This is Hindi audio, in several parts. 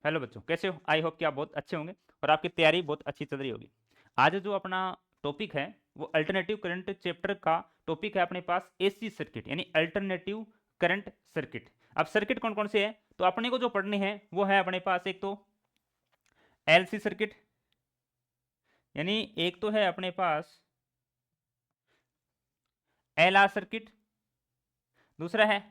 हेलो बच्चों, कैसे हो? आई होप कि आप बहुत अच्छे होंगे और आपकी तैयारी बहुत अच्छी चल रही होगी। आज जो अपना टॉपिक है वो अल्टरनेटिव करंट चैप्टर का टॉपिक है अपने पास एसी सर्किट यानी अल्टरनेटिव करंट सर्किट। अब सर्किट कौन कौन से हैं तो अपने को जो पढ़ने हैं वो है अपने पास एक तो एलसी सर्किट, यानी एक तो है अपने पास एल आर सर्किट, दूसरा है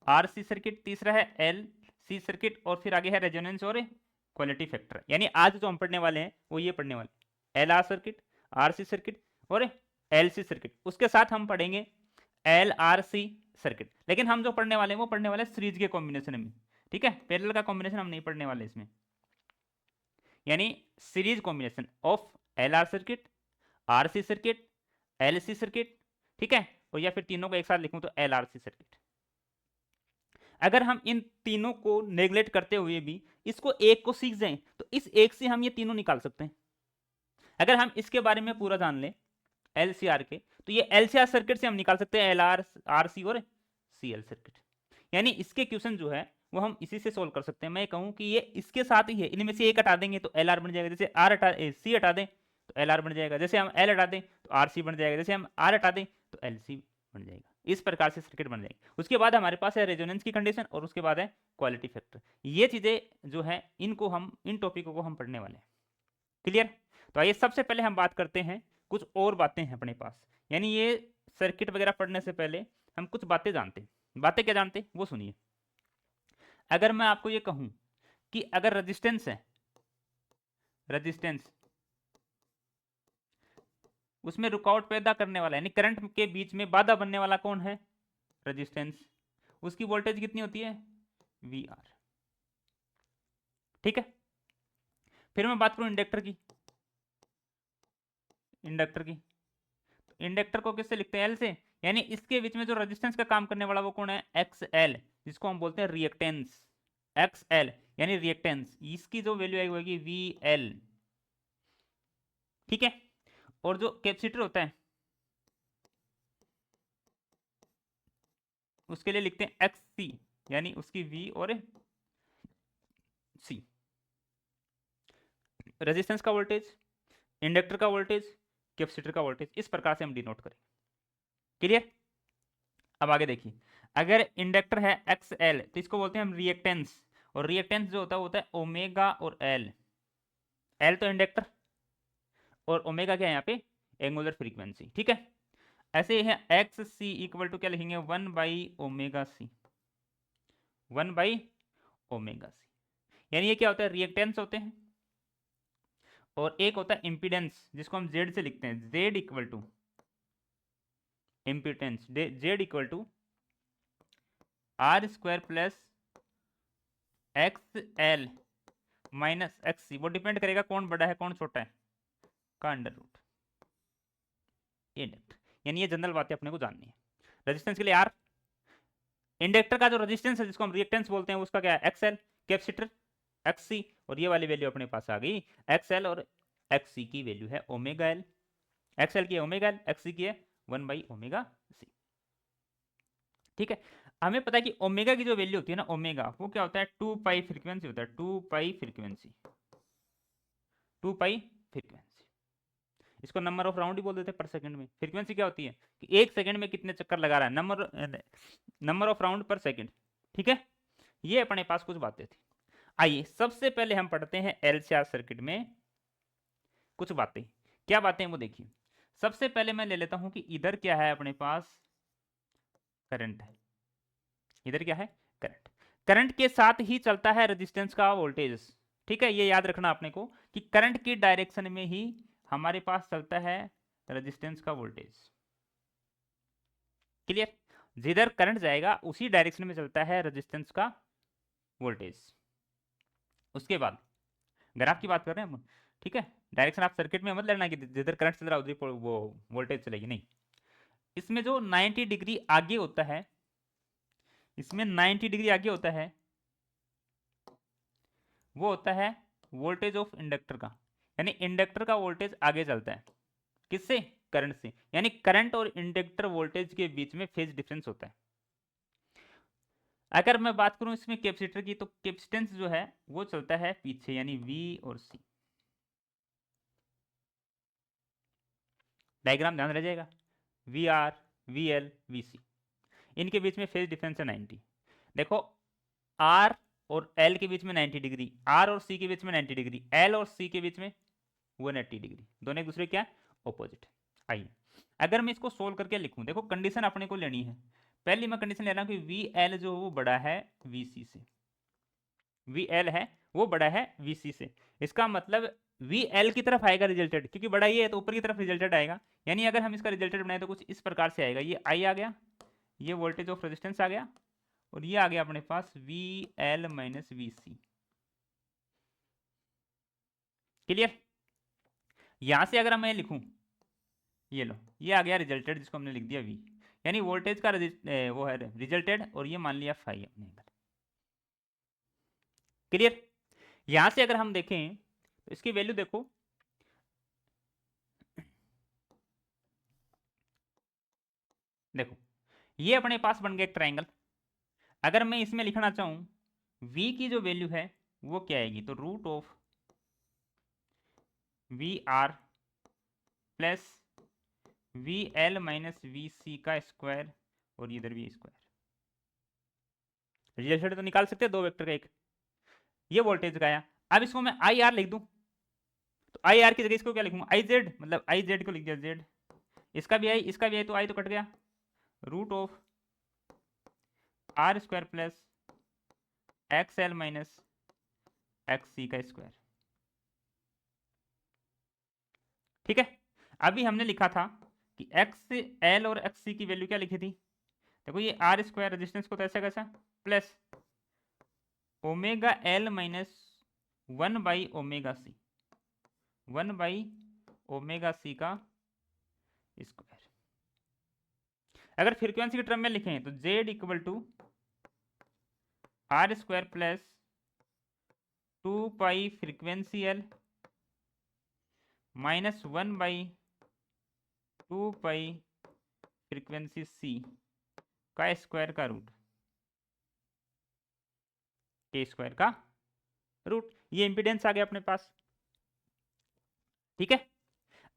आरसी सर्किट, तीसरा है एल सी सर्किट और फिर आगे है रेजोनेंस और क्वालिटी फैक्टर। यानी आज जो हम पढ़ने वाले हैं वो ये पढ़ने वाले L R circuit, R C circuit और एल सी सर्किट। उसके साथ हम पढ़ेंगे एल आर सी सर्किट, लेकिन हम जो पढ़ने वाले हैं वो पढ़ने वाले सीरीज के कॉम्बिनेशन में। ठीक है, पैरेलल का कॉम्बिनेशन हम नहीं पढ़ने वाले इसमें, यानी series combination of L R circuit, R C circuit, L C circuit. ठीक है, और या फिर तीनों को एक साथ लिखूं तो एल आर सी सर्किट। अगर हम इन तीनों को नेग्लेक्ट करते हुए भी इसको एक को सीख जाएं तो इस एक से हम ये तीनों निकाल सकते हैं। अगर हम इसके बारे में पूरा जान लें एलसीआर के, तो ये एलसीआर सर्किट से हम निकाल सकते हैं एल आर आर सी और सी एल सर्किट। यानी इसके क्वेश्चन जो है वो हम इसी से सोल्व कर सकते हैं। मैं कहूं कि ये इसके साथ ही है, इनमें से एक हटा देंगे तो एल आर बन जाएगा, जैसे आर हटा सी हटा दें तो एल आर बन जाएगा, जैसे हम एल हटा दें तो आर सी बन जाएगा, जैसे हम आर हटा दें तो एल सी बन जाएगा। इस प्रकार से सर्किट बन जाएगी। उसके बाद हमारे पास है रेजोनेंस की कंडीशन और उसके बाद है क्वालिटी फैक्टर। ये चीजें जो है इनको हम इन टॉपिकों को हम पढ़ने वाले हैं। क्लियर? तो आइए सबसे पहले हम बात करते हैं, कुछ और बातें हैं अपने पास। यानी ये सर्किट वगैरह पढ़ने से पहले हम कुछ बातें जानते हैं। बातें क्या जानते हैं वो सुनिए। अगर मैं आपको ये कहूं कि अगर रेजिस्टेंस है, रेजिस्टेंस उसमें रुकावट पैदा करने वाला यानी करंट के बीच में बाधा बनने वाला कौन है? रेजिस्टेंस। उसकी वोल्टेज कितनी होती है? V R. ठीक है, फिर मैं बात करूं इंडक्टर की। इंडक्टर की इंडक्टर को किससे लिखते हैं? एल से। यानी इसके बीच में जो रेजिस्टेंस का काम करने वाला वो कौन है? एक्स एल, जिसको हम बोलते हैं रिएक्टेंस। एक्स एल यानी रिएक्टेंस, इसकी जो वैल्यू आई होगी वी एल। ठीक है, और जो कैपेसिटर होता है उसके लिए लिखते हैं एक्स सी, यानी उसकी वी और सी। रेजिस्टेंस का वोल्टेज, इंडक्टर का वोल्टेज, कैपेसिटर का वोल्टेज, इस प्रकार से हम डिनोट करें। क्लियर? अब आगे देखिए, अगर इंडक्टर है एक्स एल तो इसको बोलते हैं हम रिएक्टेंस, और रिएक्टेंस जो होता है ओमेगा और एल। एल तो इंडक्टर और ओमेगा क्या है यहाँ पे? Angular frequency. ठीक है, ऐसे ही है एक्स सी इक्वल टू क्या लिखेंगे? 1/ओमेगा सी, 1/ओमेगा सी। यानी ये क्या होता है? रिएक्टेंस होते हैं, और एक होता है इम्पीडेंस जिसको हम जेड से लिखते हैं, Z equal to impedance, Z equal to R square plus X L minus X C. वो डिपेंड करेगा कौन बड़ा है कौन छोटा है, का अंडर रूट। इंडक्टर, यानी ये जनरल बातें अपने को जाननी है। रेजिस्टेंस के लिए आर, इंडक्टर का जो रेजिस्टेंस है जिसको हम रिएक्टेंस बोलते हैं उसका क्या है? एक्स एल, कैपेसिटर एक्स सी, और ये वाली वैल्यू अपने पास आ गई। एक्स एल और एक्स सी की वैल्यू है ओमेगा एल, एक्स एल की है ओमेगा एल, एक्स सी की है 1/ओमेगा सी। ठीक है, हमें पता है कि ओमेगा की जो वैल्यू होती है ना, ओमेगा वो क्या होता है? 2 पाई फ्रीक्वेंसी होता है, 2 पाई फ्रीक्वेंसी, 2 पाई फ्रीक्वेंसी। इसको नंबर ऑफ राउंड ही बोल देते हैं पर सेकंड में। फ्रीक्वेंसी क्या होती है कि एक सेकंड में कितने चक्कर लगा रहा है, नंबर ऑफ राउंड पर सेकंड। ठीक है, ये अपने पास कुछ बातें थी। आइए सबसे पहले हम पढ़ते हैं एलसीआर सर्किट में कुछ बातें। क्या बातें हैं वो देखिए। सबसे पहले मैं ले लेता हूं कि इधर क्या है अपने पास? करंट है। इधर क्या है? करंट। करंट के साथ ही चलता है रेजिस्टेंस का वोल्टेज। ठीक है, ये याद रखना अपने को कि करंट की डायरेक्शन में ही हमारे पास चलता है रेजिस्टेंस का वोल्टेज। क्लियर? जिधर करंट जाएगा उसी डायरेक्शन में चलता है रेजिस्टेंस का वोल्टेज। उसके बाद ग्राफ की बात कर रहे हैं हम। ठीक है, डायरेक्शन आप सर्किट में मत लेना कि जिधर करंट चल रहा है उधर वो वोल्टेज चलेगी, नहीं। इसमें जो 90 डिग्री आगे होता है, इसमें 90 डिग्री आगे होता है वो होता है वोल्टेज ऑफ इंडक्टर का। यानी इंडक्टर का वोल्टेज आगे चलता है किससे? करंट से। यानी करंट और इंडक्टर वोल्टेज के बीच में फेज डिफरेंस होता है। अगर मैं बात करूं इसमें कैपेसिटर की, तो कैपेसिटेंस जो है वो चलता है पीछे, यानी वी और सी। डायग्राम ध्यान रह जाएगा, V R, V L, V C, इनके बीच में फेज डिफरेंस है 90। देखो आर और एल के बीच में 90 डिग्री, आर और सी के बीच में 90 डिग्री, एल और सी के बीच में 180 डिग्री, दोनों एक दूसरे क्या ऑपोजिट। आइए अगर मैं इसको सोल्व करके लिखूं, देखो कंडीशन अपने को लेनी है। पहली मैं कंडीशन ले रहा हूं कि वी एल जो वो बड़ा है वी सी से, वी एल है वो बड़ा है वी सी से। इसका मतलब वी एल की तरफ आएगा रिजल्टेड, क्योंकि बड़ा ये है तो ऊपर की तरफ रिजल्टेड आएगा। यानी अगर हम इसका रिजल्टेड बनाए तो कुछ इस प्रकार से आएगा, ये आई आ गया, ये वोल्टेज ऑफ रेजिस्टेंस आ गया, और ये आ गया अपने पास V L minus V C. Clear? यहां से अगर मैं लिखूं, ये लो ये आ गया रिजल्टेड, जिसको हमने लिख दिया वी, यानी वोल्टेज का वो है रिजल्टेड, और ये मान लिया फाई अपने। क्लियर? यहां से अगर हम देखें तो इसकी वैल्यू देखो, देखो ये अपने पास बन गया एक ट्राइंगल। अगर मैं इसमें लिखना चाहूं v की जो वैल्यू है वो क्या आएगी, तो root of V R plus V L minus V C का स्क्वायर, और इधर भी स्क्वायर। रिजल्ट तो निकाल सकते हैं दो वेक्टर का एक, ये वोल्टेज का आया। अब इसको मैं आई आर लिख दूं, तो आई आर की जगह इसको क्या लिखूंगा, आई जेड, मतलब आई जेड को लिख दिया जेड, इसका भी आई इसका भी आई, तो आई तो कट गया, root of R square plus X L minus X C का स्क्वायर। ठीक है? अभी हमने लिखा था कि एक्स एल और एक्स सी की वैल्यू क्या लिखी थी, देखो ये आर स्क्वायर रेजिस्टेंस को तो ऐसा कैसा plus omega L minus one by omega C, one by omega C का स्क्वायर। अगर फ्रीक्वेंसी के टर्म में लिखें तो Z equal to R square plus 2 pi frequency L minus 1/2 pi frequency C का स्क्वायर का रूट, के स्क्वायर का रूट। ये इंपीडेंस आ गया अपने पास। ठीक है?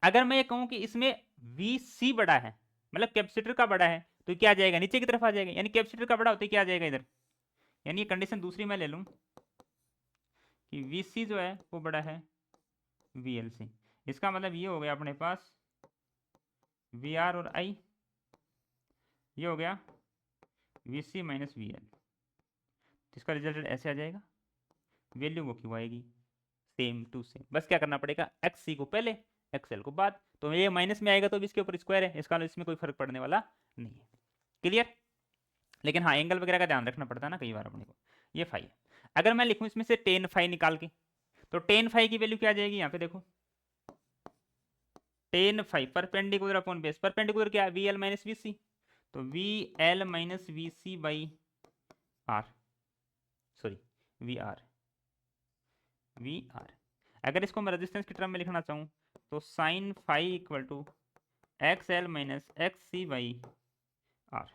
अगर मैं ये कहूं कि इसमें वी सी बड़ा है, मतलब कैपेसिटर का बड़ा है, तो क्या आ जाएगा, नीचे की तरफ आ जाएगा, यानी कैपेसिटर का बड़ा होते क्या आ जाएगा इधर। यानी ये कंडीशन दूसरी मैं ले लूं कि वी सी जो है वो बड़ा है वी एल से, इसका मतलब ये हो गया अपने पास वी आर और आई, ये हो गया V C minus V L. इसका रिजल्ट ऐसे आ जाएगा, वैल्यू वो क्यों आएगी सेम टू सेम, बस क्या करना पड़ेगा एक्स सी को पहले एक्स एल को बाद, तो ये माइनस में आएगा तो भी इसके ऊपर स्क्वायर है, इसका इसमें कोई फर्क पड़ने वाला नहीं है। क्लियर? लेकिन हाँ एंगल वगैरह का ध्यान रखना पड़ता है ना कई बार अपने को। ये फाई है, अगर मैं लिखूं इसमें से टेन फाई निकाल के, तो टेन फाई की वैल्यू क्या आ जाएगी, यहाँ पे देखो tan phi perpendicular upon base, perpendicular क्या है V L minus V C, तो V L minus V C by R, sorry V R, V R. अगर इसको मैं रेजिस्टेंस की टर्म में लिखना चाहूँ तो sine phi equal to X L minus X C by R.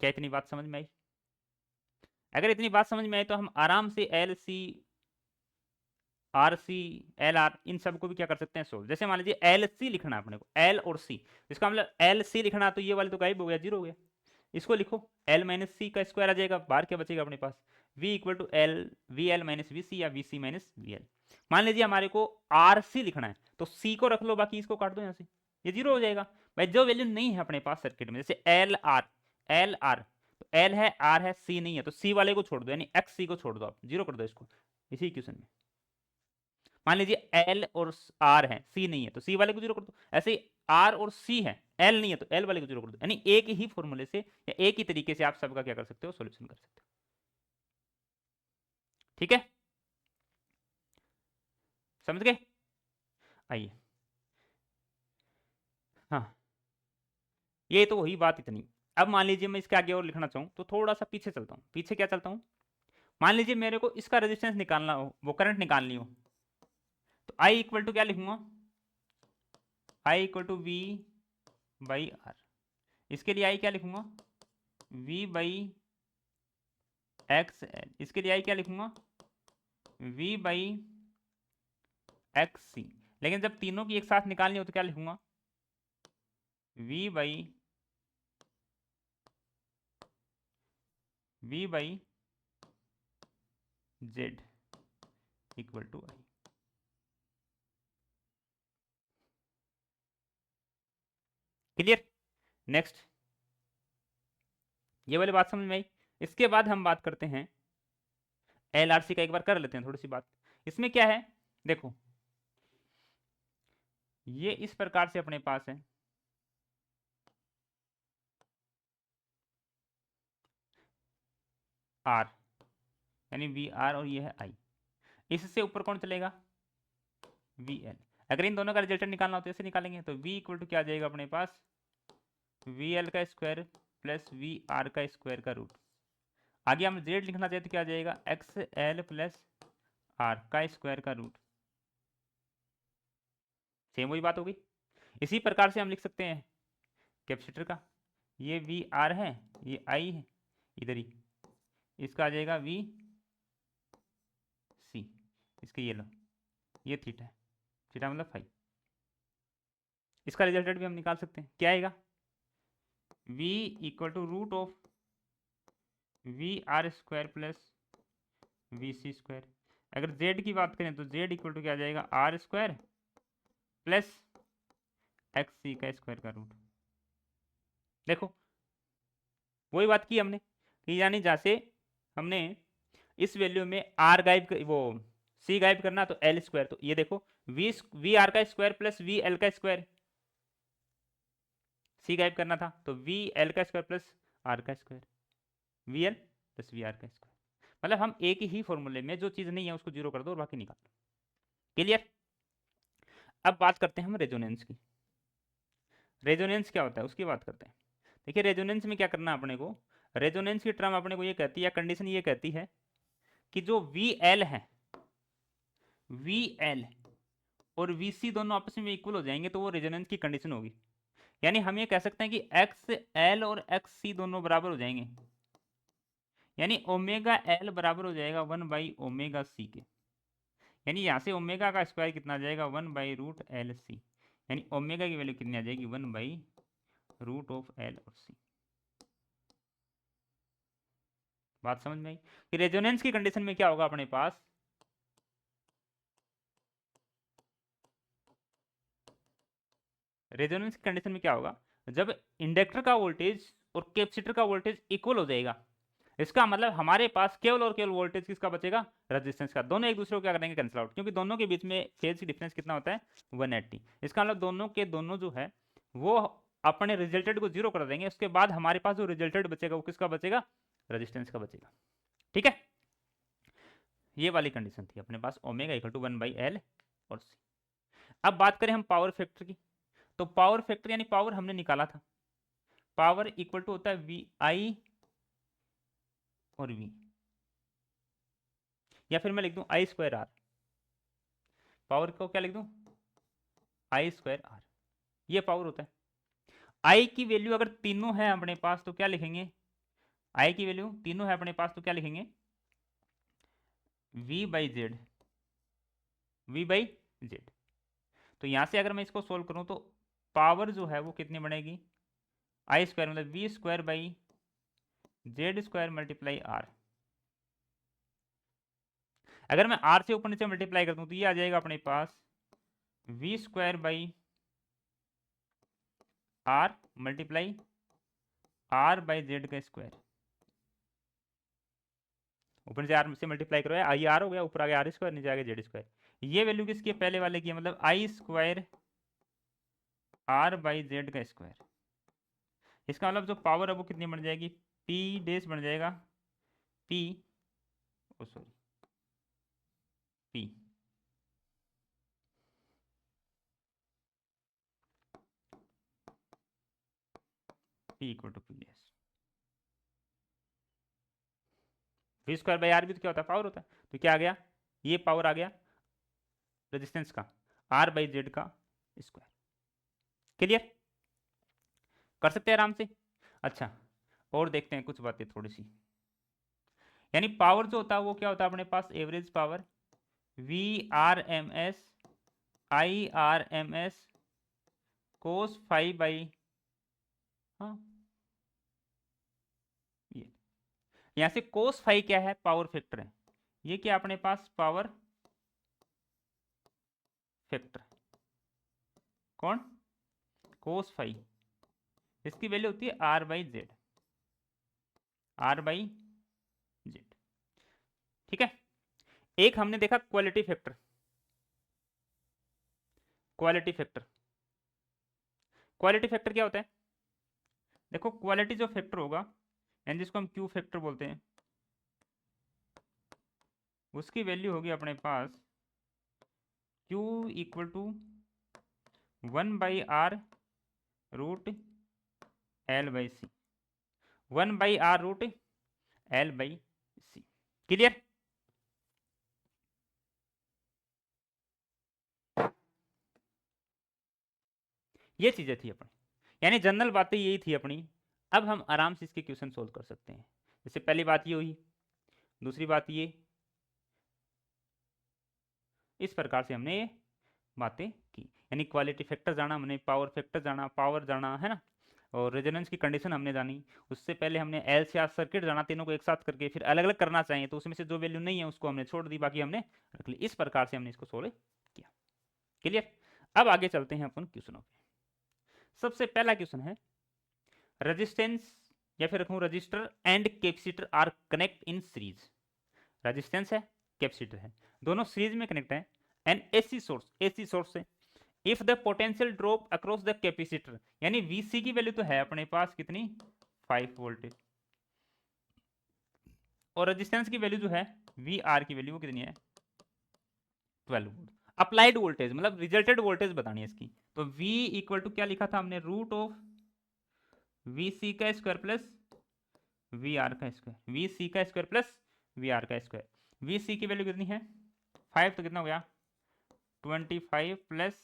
क्या इतनी बात समझ में आई? अगर इतनी बात समझ में आई तो हम आराम से L C R C L R इन सब को भी क्या कर सकते हैं सोल्व। जैसे मान लीजिए एल सी लिखना है अपने को, एल और सी, इसका मतलब एल सी लिखना तो ये वाले तो गायब हो गया, जीरो हो गया, इसको लिखो एल माइनस सी का स्क्वायर आ जाएगा, बाहर क्या बचेगा अपने पास v equal to L V L minus V C या V C minus V L. मान लीजिए हमारे को आर सी लिखना है तो सी को रख लो, बाकी इसको काट दो यहाँ से, ये जीरो हो जाएगा। भाई जो वैल्यू नहीं है अपने पास सर्किट में, जैसे एल आर, एल आर तो एल है आर है सी नहीं है, तो सी वाले को छोड़ दो, यानी एक्स सी को छोड़ दो, आप जीरो कर दो इसको इसी इक्वेशन में। मान लीजिए एल और आर है सी नहीं है, तो सी वाले को जीरो कर दो, ऐसे ही आर और सी है एल नहीं है तो एल वाले को जीरो कर दो, यानी एक ही फॉर्मूले से या एक ही तरीके से आप सबका क्या कर सकते हो सॉल्यूशन कर सकते हो। ठीक है? समझ गए? आइए, हाँ ये तो वही बात इतनी। अब मान लीजिए मैं इसके आगे और लिखना चाहूँ तो थोड़ा सा पीछे चलता हूँ, पीछे क्या चलता हूँ, मान लीजिए मेरे को इसका रेजिस्टेंस निकालना हो, वो करंट निकालनी हो, तो आई इक्वल टू क्या लिखूंगा, I equal to V by R. इसके लिए आई क्या लिखूंगा, V बाई एक्स एल, इसके लिए आई क्या लिखूंगा, V बाई एक्स सी। लेकिन जब तीनों की एक साथ निकालनी हो तो क्या लिखूंगा, V by Z equal to I. Clear. Next, ये वाली बात समझ में आई। इसके बाद हम बात करते हैं एलआरसी का, एक बार कर लेते हैं थोड़ी सी बात। इसमें क्या है देखो, ये इस प्रकार से अपने पास है, आर यानी वी आर और ये है आई, इससे ऊपर कौन चलेगा, वी एल। अगर इन दोनों का रिजल्टेंट निकालना हो तो ऐसे निकालेंगे, तो वी इक्वल टू क्या आ जाएगा अपने पास, वी एल का स्क्वायर प्लस वी आर का स्क्वायर का रूट। आगे हम जेड लिखना चाहते तो क्या आ जाएगा, एक्स एल प्लस आर का स्क्वायर का रूट। सेम वही बात हो गई। इसी प्रकार से हम लिख सकते हैं कैपेसिटर का, ये वी आर है, ये आई है, इधर ही इसका आ जाएगा वी सी, इसके ये लो, ये थीटा है, थीटा मतलब फाइव। इसका रिजल्टेंट भी हम निकाल सकते हैं, क्या आएगा, v equal to root of V R square plus V C square. अगर z की बात करें तो z इक्वल टू क्या आ जाएगा, are square plus x C का स्क्वायर का रूट। देखो वही बात की हमने कि यानी जैसे हमने इस वैल्यू में आर गायब वो सी गायब करना तो एल स्क्वायर, तो ये देखो वी आर का स्क्वायर प्लस वी एल का स्क्वायर, सी गायब करना था तो वी एल का स्क्वायर प्लस आर का square, V L plus V R का स्क्वायर। मतलब हम एक ही फॉर्मूले में जो चीज़ नहीं है उसको जीरो कर दो और बाकी निकाल दो। क्लियर। अब बात करते हैं हम रेजोनेंस की। रेजोनेंस क्या होता है उसकी बात करते हैं। देखिए रेजोनेंस में क्या करना है अपने को, रेजोनेंस की टर्म अपने को ये कहती है, या कंडीशन ये कहती है कि जो वी एल है, वी एल और वी सी दोनों आपस में इक्वल हो जाएंगे तो वो रेजोनेंस की कंडीशन होगी। यानी हम ये कह सकते हैं कि एक्स एल और एक्स सी दोनों बराबर हो जाएंगे, यानी ओमेगा एल बराबर हो जाएगा 1/ओमेगा सी के। यानी यहाँ से ओमेगा का स्क्वायर कितना आ जाएगा, 1/√LC, यानी ओमेगा की वैल्यू कितनी आ जाएगी, 1/√ऑफ एल और सी। बात समझ में आई कि रेजोनेंस की कंडीशन में क्या होगा अपने पास, रेजोनेंस की कंडीशन में क्या होगा, जब इंडक्टर का वोल्टेज और कैपेसिटर का वोल्टेज इक्वल हो जाएगा, इसका मतलब हमारे पास केवल और केवल वोल्टेज किसका बचेगा, रेजिस्टेंस का। दोनों एक दूसरे को क्या करेंगे, कैंसिल आउट, क्योंकि दोनों के बीच में फेज की डिफरेंस कितना होता है, 180। इसका मतलब दोनों के दोनों जो है वो अपने रिजल्टेड को जीरो कर देंगे, उसके बाद हमारे पास जो रिजल्टेड बचेगा वो किसका बचेगा, रेजिस्टेंस का बचेगा। ठीक है, ये वाली कंडीशन थी अपने पास, ओमेगा इक्वल टू 1/L और सी। अब बात करें हम पावर फैक्टर की, तो पावर फैक्टर यानी पावर हमने निकाला था, पावर इक्वल टू होता है वी आई और वी, या फिर मैं लिख दूं आई स्क्वायर आर। पावर को क्या लिख दूं, आई स्क्वायर आर, ये पावर होता है। आई की वैल्यू अगर तीनों है अपने पास तो क्या लिखेंगे, आई की वैल्यू तीनों है अपने पास तो क्या लिखेंगे, v by Z, V by Z. तो यहां से अगर मैं इसको सोल्व करूं तो पावर जो है वो कितनी बनेगी, आई स्क्वायर मतलब V square by Z square multiply R. अगर मैं आर से ऊपर नीचे मल्टीप्लाई कर दूं तो ये आ जाएगा अपने पास V square by R multiply R by Z का स्क्वायर। ऊपर से आर से मल्टीप्लाई करो, आई आर हो गया, ऊपर आ गया आर स्क्वायर, नीचे आ गया जेड स्क्वायर। ये वैल्यू किसकी है, पहले वाले की है, मतलब आई स्क्वायर आर बाई जेड का स्क्वायर। इसका मतलब जो पावर है वो कितनी बन जाएगी, पी डेस बन जाएगा, P O sorry P P equal to P डेस। वी स्क्वायर बाई आर भी तो क्या होता है, पावर होता है, तो क्या आ गया, ये पावर आ गया रेजिस्टेंस का, आर बाई जेड का स्क्वायर। क्लियर, कर सकते हैं आराम से। अच्छा और देखते हैं कुछ बातें थोड़ी सी। यानी पावर जो होता है वो क्या होता है अपने पास, average power VRMS IRMS cos phi by, हाँ ये यहाँ से cos फाई क्या है, पावर फैक्टर है। ये क्या अपने पास पावर फैक्टर, कौन, cos फाई, इसकी वैल्यू होती है R/Z, R/Z। ठीक है। एक हमने देखा quality factor, quality factor, quality factor क्या होता है, देखो क्वालिटी जो फैक्टर होगा यानी जिसको हम क्यू फैक्टर बोलते हैं, उसकी वैल्यू होगी अपने पास Q equal to 1/R root L/C, 1/R root L/C। Clear. ये चीजें थी अपनी, यानी जनरल बातें यही थी अपनी। अब हम आराम से इसके क्वेश्चन सोल्व कर सकते हैं। जैसे पहली बात ये हुई, दूसरी बात ये, इस प्रकार से हमने ये बातें की, यानी क्वालिटी फैक्टर जाना हमने, पावर फैक्टर जाना, पावर जाना है ना, और रेजोनेंस की कंडीशन हमने जानी। उससे पहले हमने एल से आर सर्किट जाना, तीनों को एक साथ करके फिर अलग अलग करना चाहिए, तो उसमें से जो वैल्यू नहीं है उसको हमने छोड़ दी, बाकी हमने रख ली। इस प्रकार से हमने इसको सोल्व किया। क्लियर। अब आगे चलते हैं अपन क्वेश्चनों पे। सबसे पहला क्वेश्चन है, रेजिस्टेंस या फिर रखूं resistor and capacitor are connect in series. Resistance है, कैपेसिटर है, दोनों सीरीज में कनेक्ट है, and AC source, AC source है। If the potential drop across the capacitor, यानी वीसी की वैल्यू तो है अपने पास कितनी, 5 वोल्ट, और रेजिस्टेंस की वैल्यू जो है वी आर की वैल्यू वो कितनी है, 12 वोल्ट। अप्लाइड वोल्टेज मतलब रिजल्टेड वोल्टेज बतानी है इसकी, तो V इक्वल टू क्या लिखा था हमने, रूट ऑफ वी सी का स्क्वायर प्लस वी आर का स्क्वायर, वी सी का स्क्वायर प्लस वी आर का स्क्वायर। वी सी की वैल्यू कितनी है 5, तो कितना हो गया 25 प्लस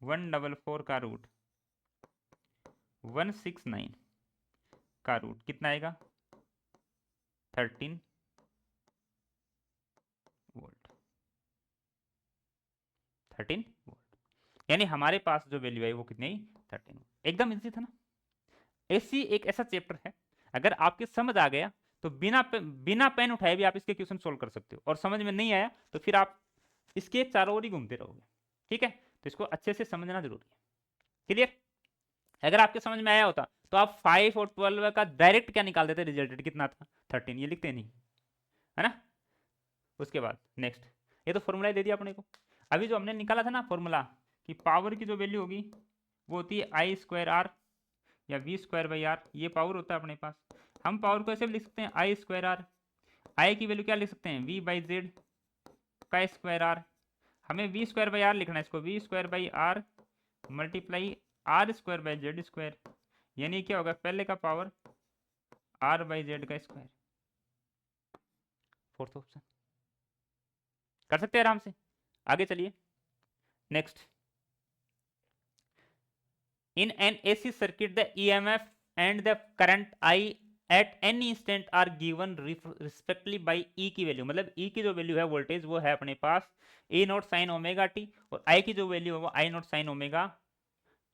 144 का रूट 169 का रूट कितना आएगा 13 वोल्ट, 13 वोल्ट। यानी हमारे पास जो वैल्यू है वो कितनी आई 13 वोल्ट। एकदम इजी था ना। ऐसी एक ऐसा चैप्टर है, अगर आपके समझ आ गया तो बिना पेन उठाए भी आप इसके क्वेश्चन सोल्व कर सकते हो, और समझ में नहीं आया तो फिर आप इसके चारों ओर ही घूमते रहोगे। ठीक है, तो इसको अच्छे से समझना जरूरी है। क्लियर। अगर आपके समझ में आया होता तो आप 5 और 12 का डायरेक्ट क्या निकाल देते, रिजल्टेड कितना था 13, ये लिखते नहीं, है ना। उसके बाद नेक्स्ट, ये तो फॉर्मूला दे दिया अपने को। अभी जो हमने निकाला था ना फॉर्मूला कि पावर की जो वैल्यू होगी वो होती है I²R या V²/R, ये पावर होता है अपने पास। हम पावर को ऐसे भी लिख सकते हैं I²R, I की वैल्यू क्या लिख सकते हैं V/Z का स्क्वायर R, हमें V²/R लिखना है, इसको V²/R मल्टीप्लाई R²/Z², यानी क्या होगा पहले का पावर R/Z का स्क्वायर। फोर्थ ऑप्शन कर सकते हैं आराम से। आगे चलिए next, in an AC circuit the EMF and the current I at any instant are given respectively by E की वैल्यू, मतलब E की जो वैल्यू है वोल्टेज वो है अपने पास A0 sin ओमेगा t, और I की जो वैल्यू है वो I0 sin omega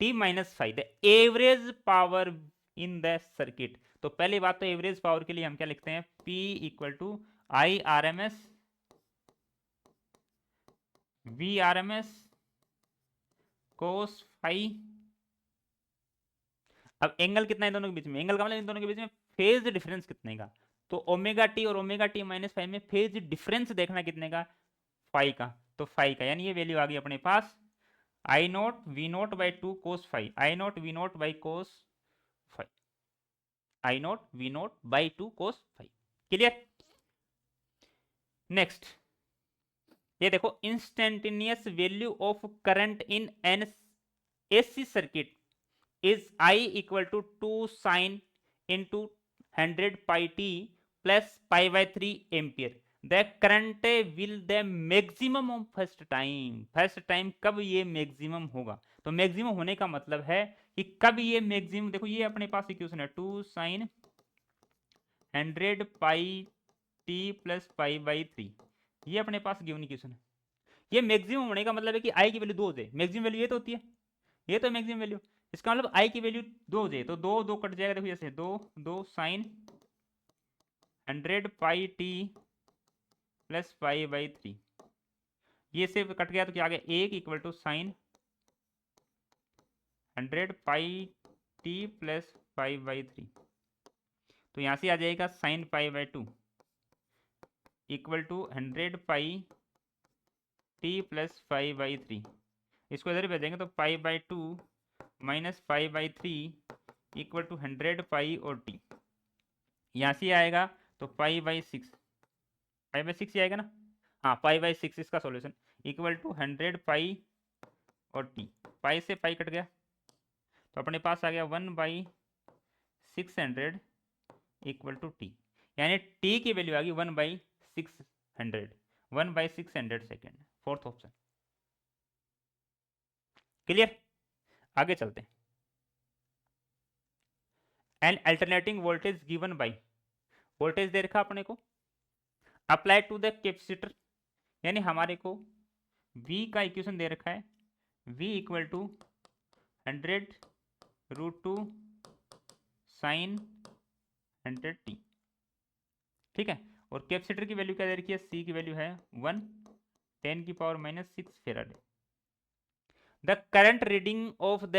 t minus 5, the average power in the circuit. तो पहली बात तो एवरेज पावर के लिए हम क्या लिखते हैं, P equal to IRMS VRMS cos phi. अब एंगल कितना है दोनों के बीच में, एंगल का मतलब इन दोनों के बीच में फेज डिफरेंस कितने का, तो ओमेगा टी और ओमेगा टी माइनस 5 में फेज डिफरेंस देखना कितने का, 5 का, तो 5 का, यानी ये वैल्यू आ गई अपने पास I0 V0 by 2 cos 5, I0 V0 by cos 5, I0 V0 by 2 cos 5। Clear. Next, ये देखो instantaneous value of current in an AC circuit is I equal to 2 sin into 100 pi t plus pi by 3 ampere. The current will the maximum of first time कब ये मैक्सिमम होगा, तो मैक्सिमम होने का मतलब है कि कब ये मैक्सिमम, देखो ये अपने पास इक्वेशन है 2 sin 100 pi t plus pi by 3, ये अपने पास गिवन इक्वेशन है। ये मैक्सिमम होने का मतलब है कि आई की वैल्यू 2 हो जाए, मैक्सिमम वैल्यू ये तो होती है, ये तो मैक्सिमम वैल्यू, इसका मतलब आई की वैल्यू 2 हो जाए तो 2 2 कट जाएगा, देखो जैसे 2 2 sine 100 pi t plus pi by 3, ये से कट गया तो क्या आ गया, 1 equal to sine 100 pi t plus pi by 3, तो यहाँ से आ जाएगा sine pi by 2 equal to 100 pi t plus pi by 3, इसको इधर भेजेंगे तो pi by 2 minus pi by 3 equal to 100 pi और टी, यहाँ से आएगा तो पाई बाई 6, पाई बाई 6 आएगा ना, हाँ पाई बाई 6 इसका सॉल्यूशन इक्वल टू 100 पाई और टी, पाई से पाई कट गया तो अपने पास आ गया 1/600 इक्वल टू टी, यानी टी की वैल्यू आ गई 1/600, 1/600 सेकेंड, फोर्थ ऑप्शन। क्लियर, आगे चलते हैं। An alternating voltage given by, voltage दे रखा अपने को, अप्लाई टू द कैपेसिटर, यानी हमारे को V का इक्वेशन दे रखा है, V equal to 100√2 sign 100t, ठीक है, और कैपेसिटर की वैल्यू क्या दे रखी है, C की वैल्यू है 1 10⁻⁶ farad. The current reading of the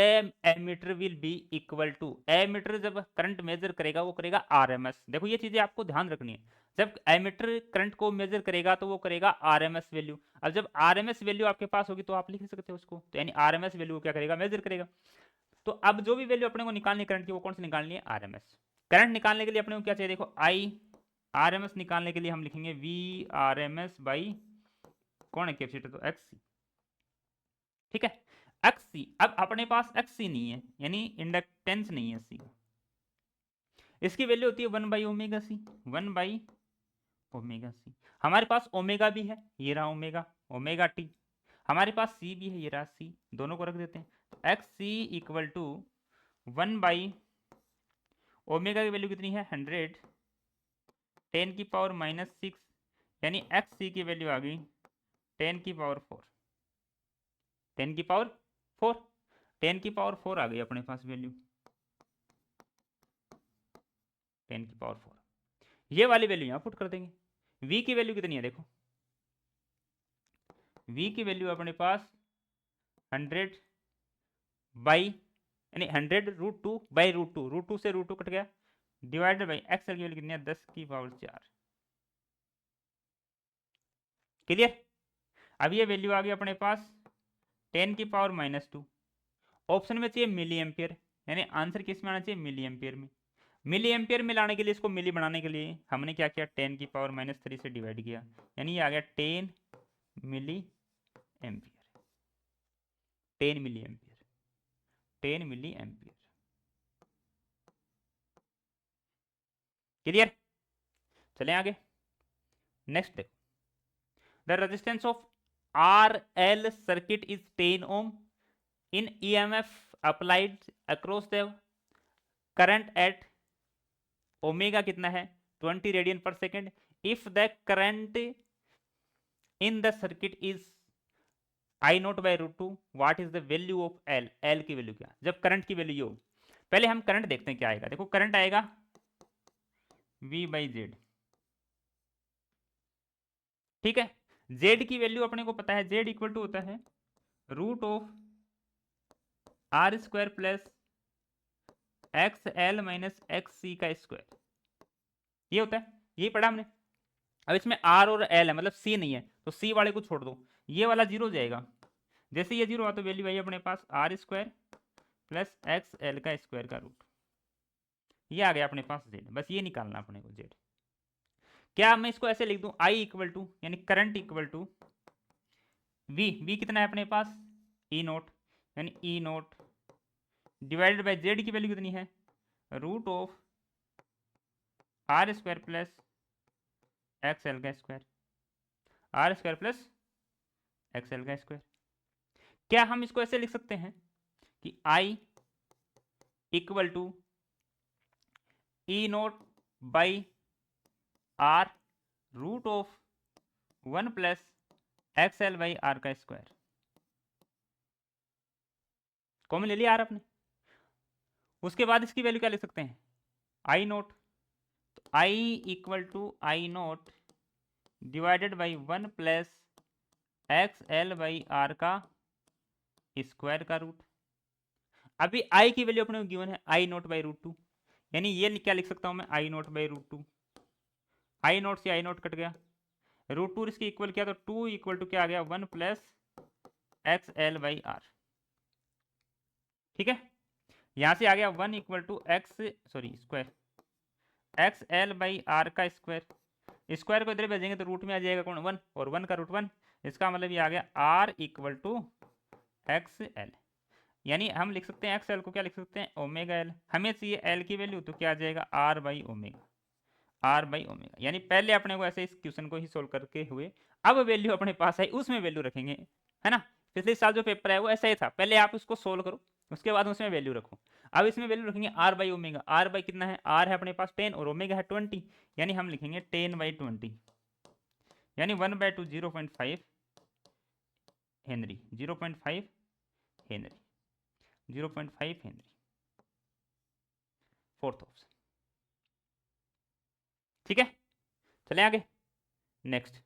ammeter will be equal to, ammeter जब करंट मेजर करेगा वो करेगा आरएमएस, देखो ये चीजें आपको ध्यान रखनी है, जब एमीटर करंट को मेजर करेगा तो वो करेगा आरएमएस वैल्यू, अब जब आरएमएस वैल्यू आपके पास होगी तो आप लिख सकते हो उसको, तो यानी आरएमएस वैल्यू क्या करेगा, मेजर करेगा। तो अब जो भी वैल्यू अपने को निकालनी करंट की, वो कौन सी निकालनी है, आरएमएस। करंट निकालने के लिए अपने को क्या चाहिए, देखो आई, आरएमएस निकालने के लिए हम लिखेंगे वी आरएमएस बाई कौन है कैपेसिटर, तो एक्स, ठीक है, एक्सी। अब अपने पास एक्सी नहीं है, यानी इंडक्टेंस नहीं है सी, इसकी वैल्यू होती है 1/ओमेगा सी, 1/ओमेगा सी। हमारे पास ओमेगा भी है, ये रहा ओमेगा, ओमेगा टी, हमारे पास सी भी है, ये रहा सी, दोनों को रख देते हैं, तो X C equal to 1/, omega की वैल्यू कितनी है 100 10⁻⁻⁶, यानी एक्स सी की वैल्यू आ गई 10⁻⁴, 10⁻⁴, 10⁻⁴ आ गई अपने पास वैल्यू, 10⁻⁴, ये वाली वैल्यू यहाँ पुट कर देंगे। v की वैल्यू कितनी है, देखो v की वैल्यू अपने पास 100 बाई, यानी 100√2 बाई √2, √2 से √2 कट गया, डिवाइडेड बाई एक्स की वैल्यू कितनी है 10⁻⁴। क्लियर, अब ये वैल्यू आ गई अपने पास 10⁻⁻2, ऑप्शन में चाहिए मिली एम्पियर, यानी आंसर किस में आना चाहिए, मिली एम्पियर में। मिली एम्पियर में लाने के लिए, इसको मिली बनाने के लिए हमने क्या किया, 10⁻⁻3 से डिवाइड किया, यानी ये आ गया 10 milli ampere, 10 milli ampere, 10 milli ampere. Clear, चलें आगे, नेक्स्ट देखो, the resistance of RL circuit is 10 ohm, in EMF applied across the current at omega कितना है 20 रेडियन पर second, if the current in the circuit is I0/√2, what is the value of L, L की वैल्यू क्या, जब करंट की वैल्यू हो, पहले हम करंट देखते हैं क्या आएगा, देखो करंट आएगा V/Z, ठीक है, Z की वैल्यू अपने को पता है, Z इक्वल टू होता है √R² plus XL minus XC का स्क्वायर, ये होता है, ये पढ़ा हमने। अब इसमें R और L है, मतलब C नहीं है, तो C वाले को छोड़ दो, ये वाला जीरो हो जाएगा, जैसे ये जीरो हुआ तो वैल्यू आई अपने पास R² प्लस XL का स्क्वायर का रूट, ये आ गया अपने पास Z, बस ये निकालना अपने को Z। क्या मैं इसको ऐसे लिख दूं, I इक्वल टू, यानी करंट इक्वल टू V कितना है अपने पास E0, यानी E0 डिवाइडेड बाई Z की वैल्यू कितनी है √R² प्लस XL का स्क्वायर, R² प्लस XL का स्क्वायर। क्या हम इसको ऐसे लिख सकते हैं कि I equal to E0 by R root of 1 plus X L by R का स्क्वायर। कॉमन ले लिया आर अपने। उसके बाद इसकी वैल्यू क्या लिख सकते हैं, आई नोट। तो I equal to I nought divided by 1 plus X L by R का स्क्वायर का रूट। अभी आई की वैल्यू अपने गिवन है I nought by root two, यानी ये क्या लिख सकता हूं मैं, I nought by root two. I nought से आई नोट कट गया, रूट टू इसके इक्वल किया तो 2 इक्वल टू क्या आ गया, 1 plus X L by are. ठीक है, यहां से आ गया 1 equal to X sorry square X L by R का स्क्वायर। स्क्वायर को इधर भेजेंगे तो रूट में आ जाएगा कौन 1, और 1 का रूट 1, इसका मतलब ये आ गया R equal to X L. यानी हम लिख सकते हैं एक्स एल को क्या लिख सकते हैं, ओमेगा एल। हमें चाहिए एल की वैल्यू, तो क्या आ जाएगा R by omega, R by omega. यानी पहले अपने को ऐसे इस क्वेश्चन को ही सोल्व करके हुए, अब वैल्यू अपने पास है उसमें वैल्यू रखेंगे, है ना। पिछले साल जो पेपर है वो ऐसा ही था, पहले आप उसको सोल्व करो उसके बाद उसमें वैल्यू रखो। अब इसमें वैल्यू रखेंगे R by omega. R by कितना है, आर है अपने पास 10 और ओमेगा है 20, यानी हम लिखेंगे 10 बाई 20, यानी 1 by 2 0.5 Henry, 0.5 Henry, 0.5 Henry. Fourth option. ठीक है, चले आगे next.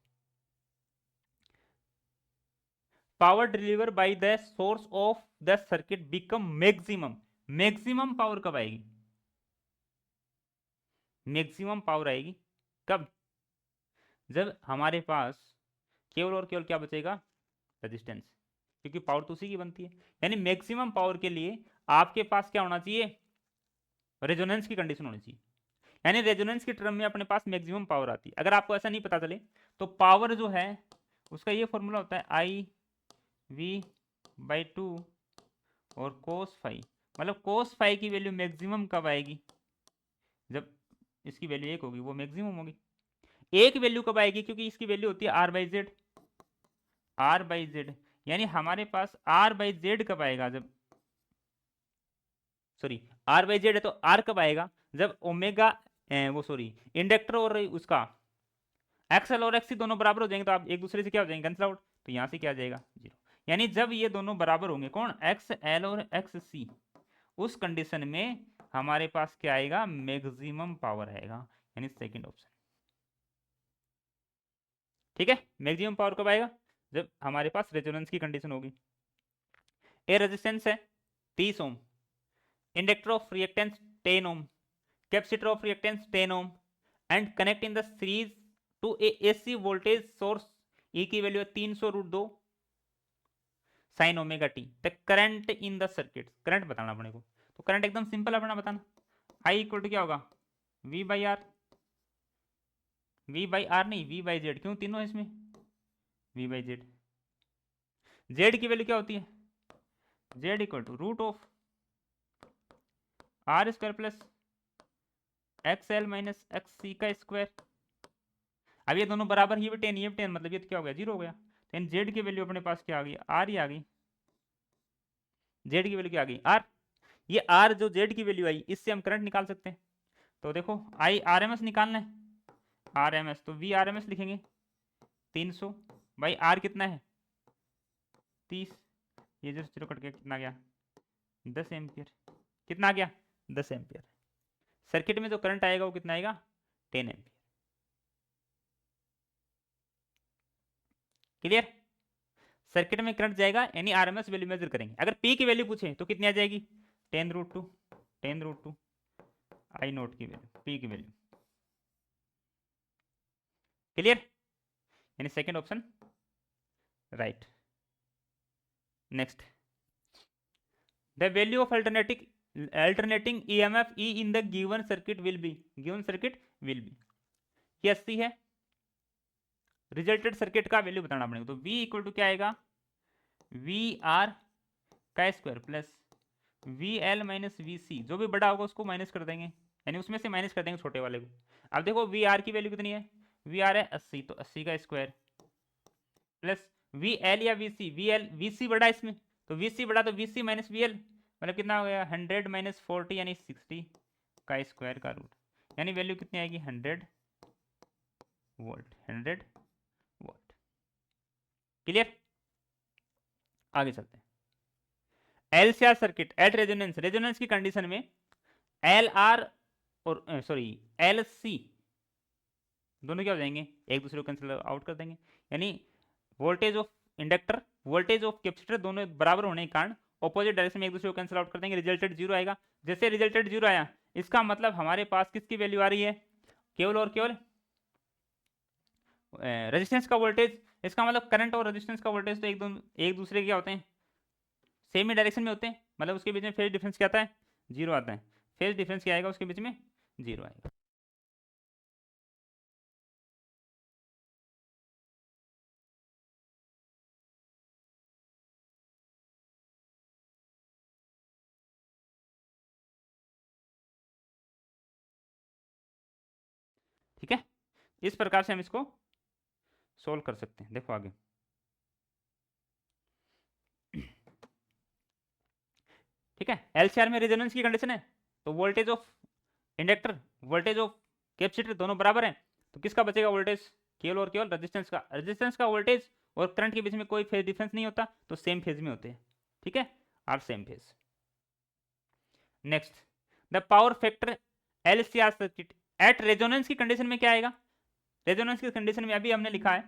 Power deliver by the source of the circuit become maximum. Maximum power कब आएगी, मैक्सिमम पावर आएगी कब, जब हमारे पास केवल और केवल क्या बचेगा, रेजिस्टेंस, क्योंकि पावर तो उसी की बनती है। यानी मैक्सिमम पावर के लिए आपके पास क्या होना चाहिए, रेजोनेंस की कंडीशन होनी चाहिए। यानी रेजोनेंस की टर्म में अपने पास मैक्सिमम पावर आती है। अगर आपको ऐसा नहीं पता चले तो पावर जो है उसका ये फॉर्मूला होता है आई वी बाई 2 और कोस फाई। मतलब कोस फाई की वैल्यू मैक्सिमम कब आएगी, जब इसकी वैल्यू 1 होगी, वो मैक्सिमम होगी। एक वैल्यू कब आएगी, क्योंकि इसकी वैल्यू होती है R by Z, R by Z. यानी हमारे पास आर बाई जेड कब आएगा, जब सॉरी आर बाई जेड है तो आर कब आएगा, जब ओमेगा वो सॉरी इंडक्टर और उसका एक्सएल और एक्सी दोनों बराबर हो जाएंगे, तो आप एक दूसरे से क्या हो जाएंगे, कैंसिल आउट। तो यहां से क्या आ जाएगा 0। यानी जब ये दोनों बराबर होंगे, कौन एक्स एल और एक्स सी, उस कंडीशन में हमारे पास क्या आएगा, मैक्सिमम पावर आएगा, यानी सेकंड ऑप्शन। ठीक है, मैक्सिमम पावर कब आएगा, जब हमारे पास रेजोनेंस की कंडीशन होगी। ए रेजिस्टेंस है 30 ohm, inductor of reactance 10 ohm, capacitor of reactance 10 ohm, and connect in the series to a AC voltage source. E की वैल्यू है 300 root 2 sine omega T. The current in the circuit, current बताना अपने को। तो करंट एकदम सिंपल अपना बताना, आई इक्वल टू क्या होगा, V by R, V by R नहीं वी बाई जेड, क्यों तीनों है इसमें, वी बाई जेड। जेड की वैल्यू क्या होती है, Z equal to root of R square plus X L minus X C का स्क्वायर। अब ये दोनों बराबर, ये भी 10 ये भी 10, मतलब ये तो क्या हो गया 0 हो गया। तो जेड की वैल्यू अपने पास क्या आ गई, आर ही आ गई। जेड की वैल्यू क्या आ गई, आर। ये आर जो जेड की वैल्यू आई, इससे हम करंट निकाल सकते हैं। तो देखो आई आर एम एस निकालना है, आर एम एस, तो वी आर एम एस लिखेंगे 300 भाई आर कितना है 30, ये जो 0 कट गया कितना गया 10 एम्पियर। कितना आ गया 10 एम्पियर। सर्किट में जो करंट आएगा वो कितना आएगा 10 एम्पियर। क्लियर, सर्किट में करंट जाएगा यानी आरएमएस वैल्यू मेजर करेंगे। अगर पी की वैल्यू पूछे तो कितनी आ जाएगी 10 रूट 2, 10 रूट 2 आई नोट की वैल्यू, पी की वैल्यू। क्लियर, यानी second option right. Next, the value of alternating EMF E in the given circuit will be, given circuit will be, ये 80 है। रिजल्टेड सर्किट का वैल्यू बताना पड़ेगा, तो V इक्वल टू क्या आएगा, वी आर का square plus V L minus V C, जो भी बड़ा होगा उसको माइनस कर देंगे, यानी उसमें से माइनस कर देंगे छोटे वाले को। अब देखो वी आर की वैल्यू कितनी है, वी आर है 80, तो 80 का स्क्वायर प्लस वी एल या V C, V L V C बड़ा इसमें, तो वी सी बड़ा तो V C minus V L, मतलब कितना हो गया 100 माइनस 40 यानी 60 का स्क्वायर का रूट, यानी वैल्यू कितनी आएगी 100 वोल्ट, 100 वोल्ट। क्लियर? आगे चलते हैं। LCR circuit at resonance, resonance की कंडीशन में LR और सॉरी LC दोनों क्या हो जाएंगे, एक दूसरे को कैंसिल आउट कर देंगे। यानी voltage of inductor, voltage of capacitor दोनों बराबर होने के कारण ऑपोजिट डायरेक्शन में एक दूसरे को कैंसिल आउट कर देंगे, रिजल्टेड जीरो आएगा। जैसे रिजल्टेड जीरो आया, इसका मतलब हमारे पास किसकी वैल्यू आ रही है, केवल और केवल रेजिस्टेंस का वोल्टेज। इसका मतलब करंट और रेजिस्टेंस का वोल्टेज तो एक दूसरे के क्या होते हैं, सेम ही डायरेक्शन में होते हैं, मतलब उसके बीच में फेज डिफरेंस क्या आता है, जीरो आता है। फेज डिफरेंस क्या आएगा उसके बीच में, जीरो आएगा। ठीक है, इस प्रकार से हम इसको सोल्व कर सकते हैं। देखो आगे, ठीक है, एलसीआर में रेजोनेंस की कंडीशन है, तो voltage of inductor, voltage of capacitor दोनों बराबर हैं, तो किसका बचेगा वोल्टेज, केवल और केवल रेजिस्टेंस का। रेजिस्टेंस का वोल्टेज और करंट के बीच में कोई फेज डिफरेंस नहीं होता, तो सेम फेज में होते हैं। ठीक है, are same phase. Next, the power factor LCR circuit at resonance की कंडीशन में क्या आएगा, रेजोनेंस की कंडीशन में अभी हमने लिखा है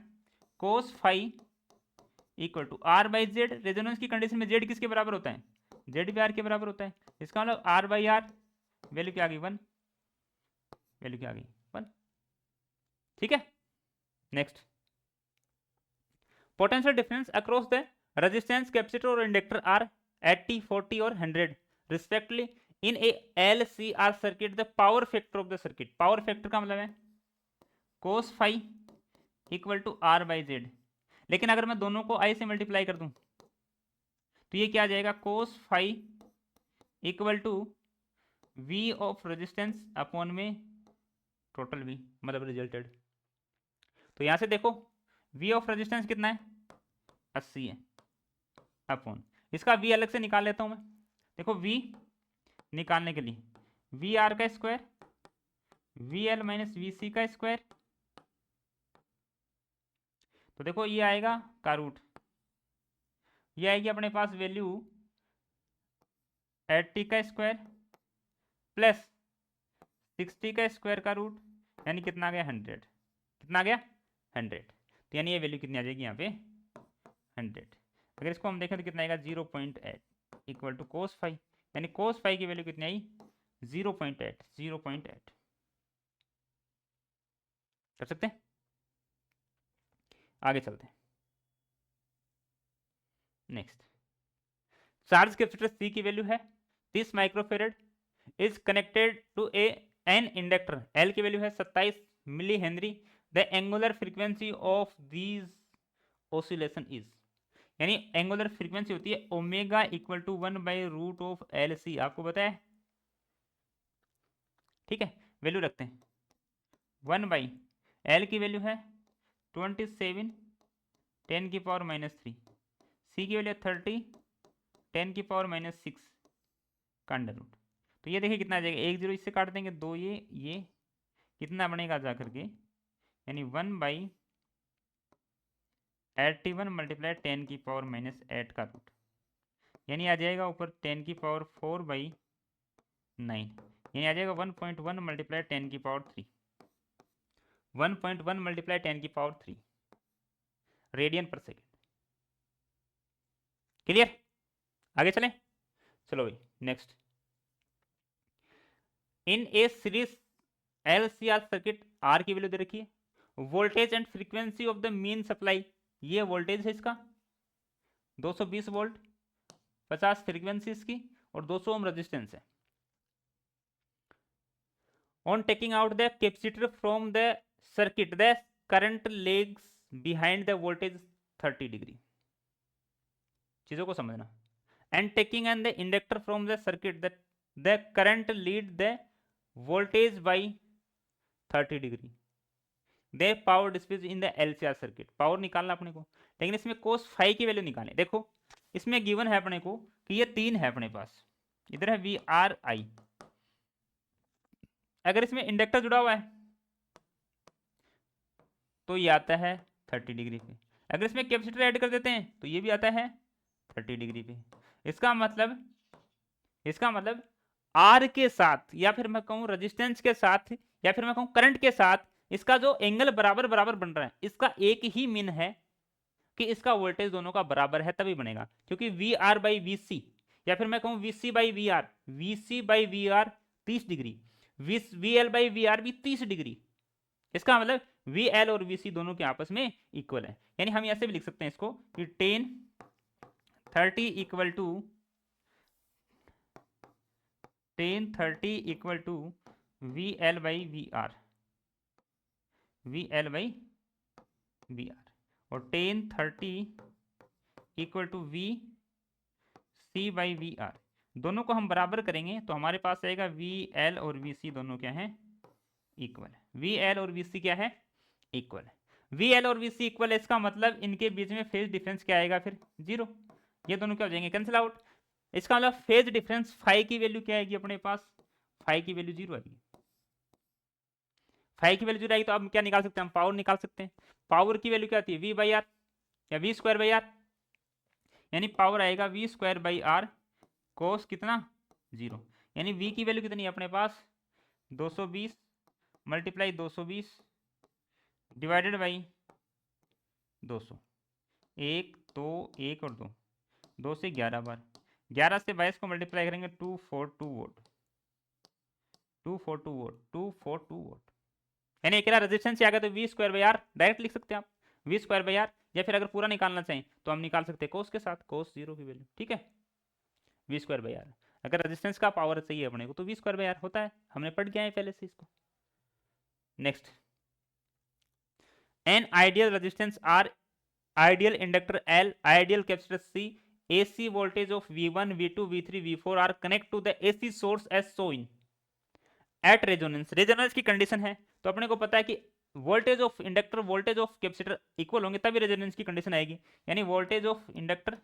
cos phi equal to R by Z. Resonance की कंडीशन में जेड किसके बराबर होता है, जेड भी आर के बराबर होता है। इसका मतलब आर बाई आर, वैल्यू क्या आ गई 1, वैल्यू क्या आ गई 1। ठीक है, next, potential difference across the resistance capacitor और इंडक्टर आर 80, 40 और 100 respectively in a LCR circuit. The power factor of the circuit, power factor का मतलब है cos phi equal to R by Z. लेकिन अगर मैं दोनों को आई से मल्टीप्लाई कर दूं तो ये क्या आ जाएगा, cos phi equal to V of resistance upon में टोटल वी, मतलब रिजल्टेड। तो यहां से देखो वी ऑफ रेजिस्टेंस कितना है, 80 है, अपॉन इसका वी अलग से निकाल लेता हूं मैं। देखो वी निकालने के लिए वी आर का square, V L minus V C का स्क्वायर, तो देखो ये आएगा का रूट, ये आएगी अपने पास वैल्यू 80 का स्क्वायर प्लस 60 का स्क्वायर का रूट, यानी कितना आ गया 100, कितना आ गया 100। तो यानी ये वैल्यू कितनी आ जाएगी यहाँ पे 100। अगर इसको हम देखें तो कितना आएगा 0.8 इक्वल टू कोस फाई, यानी कोस फाई की वैल्यू कितनी आई 0.8, 0.8 कर सकते हैं। आगे चलते हैं, नेक्स्ट, चार्ज कैपेसिटर सी की वैल्यू है 30 microfarad is connected to an inductor, L की वैल्यू है 27 milli henry. The angular frequency of these oscillation is, यानी एंगुलर फ्रीक्वेंसी होती है omega equal to 1 by root of L C, आपको बताया। ठीक है, वैल्यू रखते हैं 1 बाई एल की वैल्यू है 27 10 की पावर माइनस 3, सी की वैल्यू 30 10 की पावर माइनस 6 का अंडर रूट। तो ये देखिए कितना आ जाएगा, एक जीरो इससे काट देंगे, दो ये कितना बनेगा जा करके, यानी 1 बाई 81 मल्टीप्लाई 10 की पावर माइनस 8 का रूट, यानी आ जाएगा ऊपर 10 की पावर 4 बाई 9, यानी आ जाएगा 1.1 मल्टीप्लाई 10 की पावर 3, 1.1 मल्टीप्लाई 10 की पावर 3 रेडियन पर सेकेंड। क्लियर? आगे चलें, चलो भाई next, in a series LCR circuit R की वैल्यू दे रखी है, voltage and frequency of the main supply, ये वोल्टेज है इसका 220 वोल्ट, 50 फ्रीक्वेंसी इसकी और 200 ओम रेजिस्टेंस है। On taking out the capacitor from the circuit the current lags behind the voltage 30 degree, चीजों को समझना। And taking and the inductor from the circuit the current lead the voltage by 30 degree, the power dissipated in the LCR circuit. Power निकालना अपने को, लेकिन इसमें कोस फाई की वैल्यू निकालें। देखो इसमें गिवन है अपने को कि ये 3 है अपने पास, इधर है VRI, अगर इसमें इंडक्टर जुड़ा हुआ है तो ये आता है 30 डिग्री पे। अगर इसमें कैपेसिटर ऐड कर देते हैं तो ये भी आता है 30 डिग्री पे। इसका मतलब आर के साथ, या फिर मैं कहूँ रेजिस्टेंस के साथ, या फिर मैं कहूँ करंट के साथ, इसका जो एंगल बराबर बराबर बन रहा है, इसका एक ही मीन है कि इसका वोल्टेज दोनों का बराबर है, तभी बनेगा। क्योंकि V R by V C, या फिर मैं कहूँ V C by V R, 30 degree, V L by V R भी 30 डिग्री। इसका मतलब वी एल और वी सी दोनों के आपस में इक्वल है। यानी हम ऐसे भी लिख सकते हैं इसको कि tan 30 equal to V L by V R, और tan 30 equal to V C by V R. दोनों को हम बराबर करेंगे तो हमारे पास आएगा वी एल और वी सी दोनों क्या है, इक्वल। वी एल और वी सी क्या है, इक्वल। वी एल और वी सी इक्वल है, इसका मतलब इनके बीच में फेज डिफरेंस क्या आएगा फिर, 0। ये दोनों क्या हो जाएंगे, कैंसिल आउट। इसका मतलब फेज डिफरेंस फाई की वैल्यू क्या आएगी अपने पास, फाई की वैल्यू 0 आएगी। फाई की वैल्यू 0 आएगी तो अब क्या निकाल सकते हैं हम, पावर निकाल सकते हैं। पावर की वैल्यू क्या आती है, वी बाई आर या वी स्क्वायर बाई आर, यानी पावर आएगा वी स्क्वायर बाई आर कोस कितना, 0। यानी वी की वैल्यू कितनी है अपने पास, 220 मल्टीप्लाई 220 डिवाइडेड बाई 200, 1 2 1 और 2, 2 से 11 बार, 11 से 22 को मल्टीप्लाई करेंगे 242 वोल्ट, 242 वोल्ट। यानी अकेला रेजिस्टेंस आ गया तो V square by R direct लिख सकते हैं आप, वी स्क्वायर बाई आर। या फिर अगर पूरा निकालना चाहें तो हम निकाल सकते हैं कोस के साथ, कोस 0 की वैल्यू, ठीक है, वी स्क्वायर बाई आर। अगर रेजिस्टेंस का पावर चाहिए अपने को तो वी स्क्वायर बाई आर होता है, हमने पढ़ गया है पहले से इसको। Next, an ideal resistance R, ideal inductor L, ideal capacitor C, AC voltage of V1, V2, V3, V4 are connect to the AC source as shown at resonance। Resonance की कंडीशन है तो अपने को पता है कि voltage of inductor voltage of capacitor equal होंगे तभी रेजोनेंस की कंडीशन आएगी। यानी वोल्टेज ऑफ इंडक्टर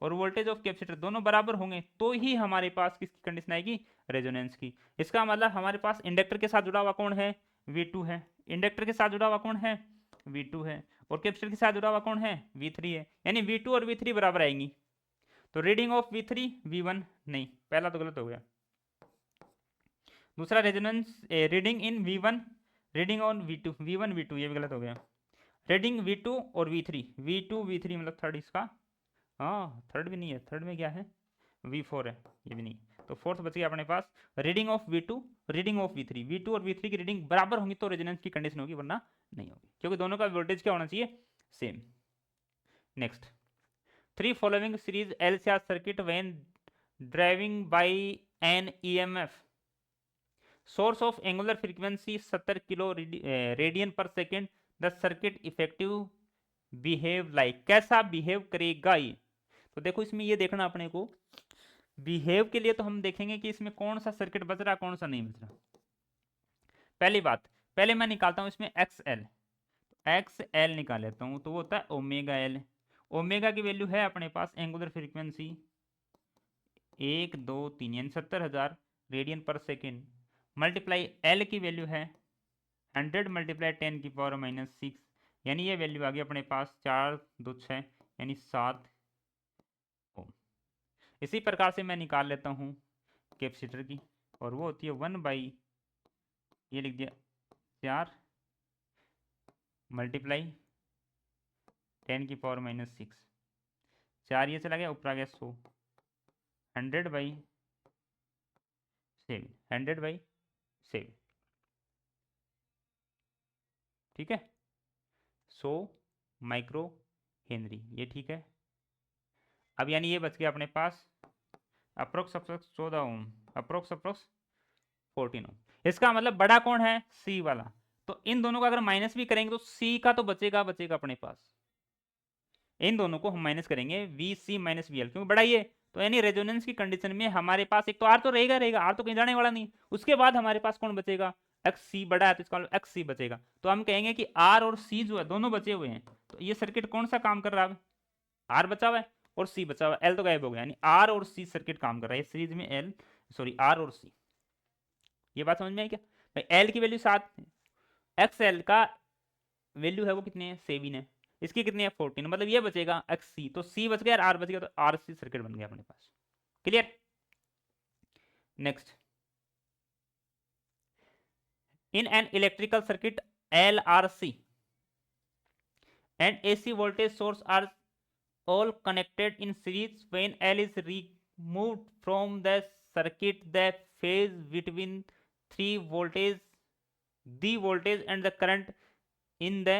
और वोल्टेज ऑफ कैपेसिटर दोनों बराबर होंगे तो ही हमारे पास किसकी कंडीशन आएगी, रेजोनेंस की। इसका मतलब हमारे पास इंडक्टर के साथ जुड़ा हुआ कौन है, V2 है, इंडक्टर के साथ जुड़ा हुआ कौन है, V2 है, और कैपेसिटर के साथ जुड़ा हुआ कौन है, V3 है। यानी V2 और V3 बराबर आएंगी। तो रीडिंग ऑफ V3 V1 नहीं, पहला तो गलत हो गया। दूसरा resonance reading in V1, reading on V2, V1 V2 ये भी गलत हो गया। रीडिंग V2 और V3, V2 V3 मतलब थर्ड इसका, हाँ थर्ड भी नहीं है, थर्ड में क्या है, V4 है, ये भी नहीं। तो फोर्थ बच गया अपने पास, reading of V2, reading of V3, V2 और V3 की रीडिंग बराबर होंगी तो रेजोनेंस की कंडीशन होगी, वरना नहीं होगी, क्योंकि दोनों का वोल्टेज क्या होना चाहिए, same. Next, 3 following series LCR circuit when driving by an EMF source of angular frequency 70 kilo radian पर second, the circuit effective behave like, कैसा बिहेव करेगा ये। तो देखो इसमें ये देखना अपने को, बिहेव के लिए तो हम देखेंगे कि इसमें कौन सा सर्किट बच रहा कौन सा नहीं बच रहा। पहली बात, पहले मैं निकालता हूं इसमें XL निकाल लेता हूं, तो वो होता है ओमेगा एल। ओमेगा की वैल्यू है अपने पास एंगुलर फ्रीक्वेंसी 1 2 3 यानी 70,000 रेडियन पर सेकेंड, मल्टीप्लाई एल की वैल्यू है 100 मल्टीप्लाई 10 की पावर -6, यानी ये वैल्यू आ गई अपने पास 4 2 6 यानी 7 ओम। इसी प्रकार से मैं निकाल लेता हूँ कैपेसिटर की, और वो होती है 1 बाई, ये लिख दिया 4 मल्टीप्लाई 10 की पावर -6, 4 ये चला गया, ऊपर आ गया 100, 100 बाई 7, 100 बाई 7, ठीक है, 100 माइक्रो हेनरी, ये ठीक है। अब यानी ये बच गया अपने पास अप्रोक्स 14 ओम, अप्रोक्स 14 ओम। इसका मतलब बड़ा कौन है, सी वाला। तो इन दोनों का अगर माइनस भी करेंगे तो सी का तो बचेगा अपने पास, इन दोनों को हम माइनस करेंगे, V C minus V L, क्योंकि बड़ा ये। तो यानी रेजोनेंस की कंडीशन में हमारे पास एक तो आर तो रहेगा, आर तो कहीं जाने वाला नहीं। उसके बाद हमारे पास कौन बचेगा, एक्स सी बड़ा है तो इसका एक्स सी बचेगा। तो हम कहेंगे कि आर और सी जो है दोनों बचे हुए हैं, तो ये सर्किट कौन सा काम कर रहा है, आर बचा हुआ है और सी बचा हुआ है, एल तो गायब हो गया, यानी आर और सी सर्किट काम कर रहा है सीरीज में, एल सॉरी आर और सी। ये बात समझ में आई क्या भाई, एल की वैल्यू 7, एक्स एल का वैल्यू है वो कितनी है 7 है, इसकी कितनी है 14, मतलब ये बचेगा एक्स सी, तो सी बच गया और आर बच गया, तो आर सी सर्किट बन गया अपने पास। Clear. Next, in an electrical circuit L R C and A C voltage source are all connected in series. When L is removed from the circuit, the phase between three voltage, the voltage and the current in the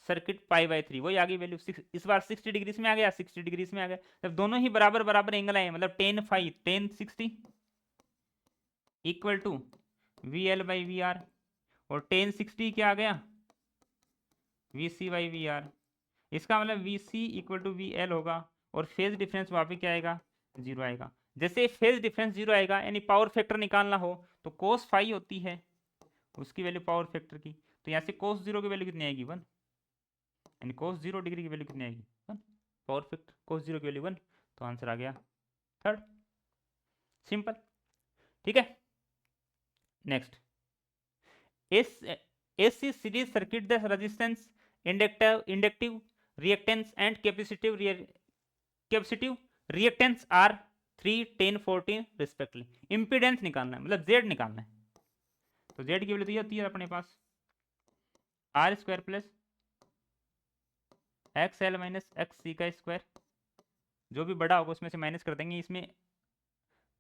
circuit pi by 3, वही आ गई वैल्यू 6, इस बार 60 डिग्री में आ गया, 60 डिग्री में आ गया, जब दोनों ही बराबर बराबर एंगल आए, मतलब tan 60 equal to V L by V R, और टेन 60 क्या आ गया V C by V R, इसका मतलब V C equal to V L होगा, और फेज डिफरेंस वहाँ पे क्या आएगा 0 आएगा। जैसे फेज डिफरेंस 0 आएगा यानी पावर फैक्टर निकालना हो तो कोस फाई होती है उसकी वैल्यू पावर फैक्टर की, तो यहाँ से कोस 0 की वैल्यू कितनी आएगी 1, यानी कोस 0 डिग्री की वैल्यू कितनी आएगी 1, पावर फैक्टर कोस 0 की वैल्यू 1, तो आंसर आ गया थर्ड, सिंपल। ठीक है। Next, AC series circuit the resistance, inductive reactance and capacitive reactance are 3, 10, 14 respectively. Impedance निकालना है, मतलब जेड निकालना है, तो जेड की वैल्यू तो ये होती है अपने पास R square plus X L minus X C का स्क्वायर, जो भी बड़ा होगा उसमें से माइनस कर देंगे, इसमें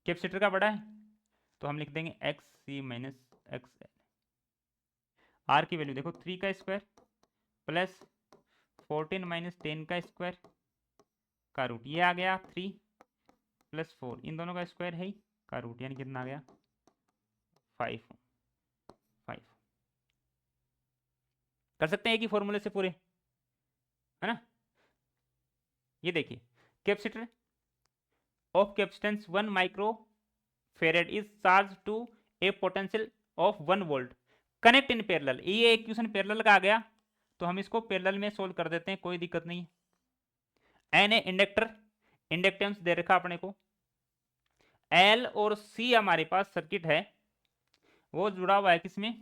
कैपेसिटर का बड़ा है तो हम लिख देंगे X C minus X L. R की वैल्यू देखो 3 का स्क्वायर प्लस 14 माइनस 10 का स्क्वायर का रूट, ये आ गया 3 प्लस 4, इन दोनों का स्क्वायर है ही का रूट, यानी कितना आ गया 5 कर सकते हैं एक ही फॉर्मूले से पूरे, है ना। ये देखिए, capacitor of capacitance 1 micro farad is charge to a potential of 1 volt, connect in parallel. ये एक क्वेश्चन पैरेलल का आ गया तो हम इसको पैरेलल में सोल्व कर देते हैं, कोई दिक्कत नहीं। एन ए इंडक्टर, इंडक्टेंस दे रखा अपने को, एल और सी हमारे पास सर्किट है, वो जुड़ा हुआ है किसमें,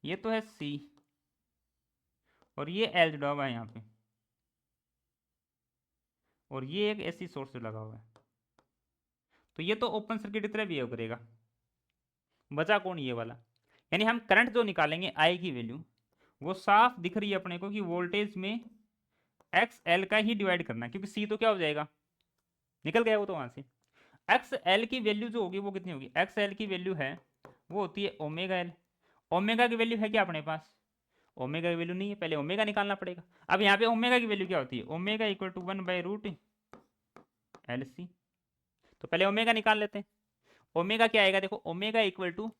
ये तो है सी और ये एल जुड़ा हुआ है यहाँ पे, और ये एक एसी सोर्स लगा हुआ है, तो ये तो ओपन सर्किट की तरह बिहेव करेगा। बचा कौन, ये वाला, यानी हम करंट जो निकालेंगे आई की वैल्यू वो साफ दिख रही है अपने को कि वोल्टेज में एक्स एल का ही डिवाइड करना है, क्योंकि सी तो क्या हो जाएगा निकल गया वो तो वहां से। एक्स एल की वैल्यू जो होगी वो कितनी होगी, एक्स एल की वैल्यू है वो होती है ओमेगा एल, ओमेगा की वैल्यू है क्या अपने पास, ओमेगा की वैल्यू नहीं है, पहले ओमेगा निकालना पड़ेगा। अब यहाँ पे ओमेगा की वैल्यू क्या होती है, omega equal to 1 by root L C, तो पहले ओमेगा निकाल लेते हैं। ओमेगा क्या आएगा देखो, omega equal to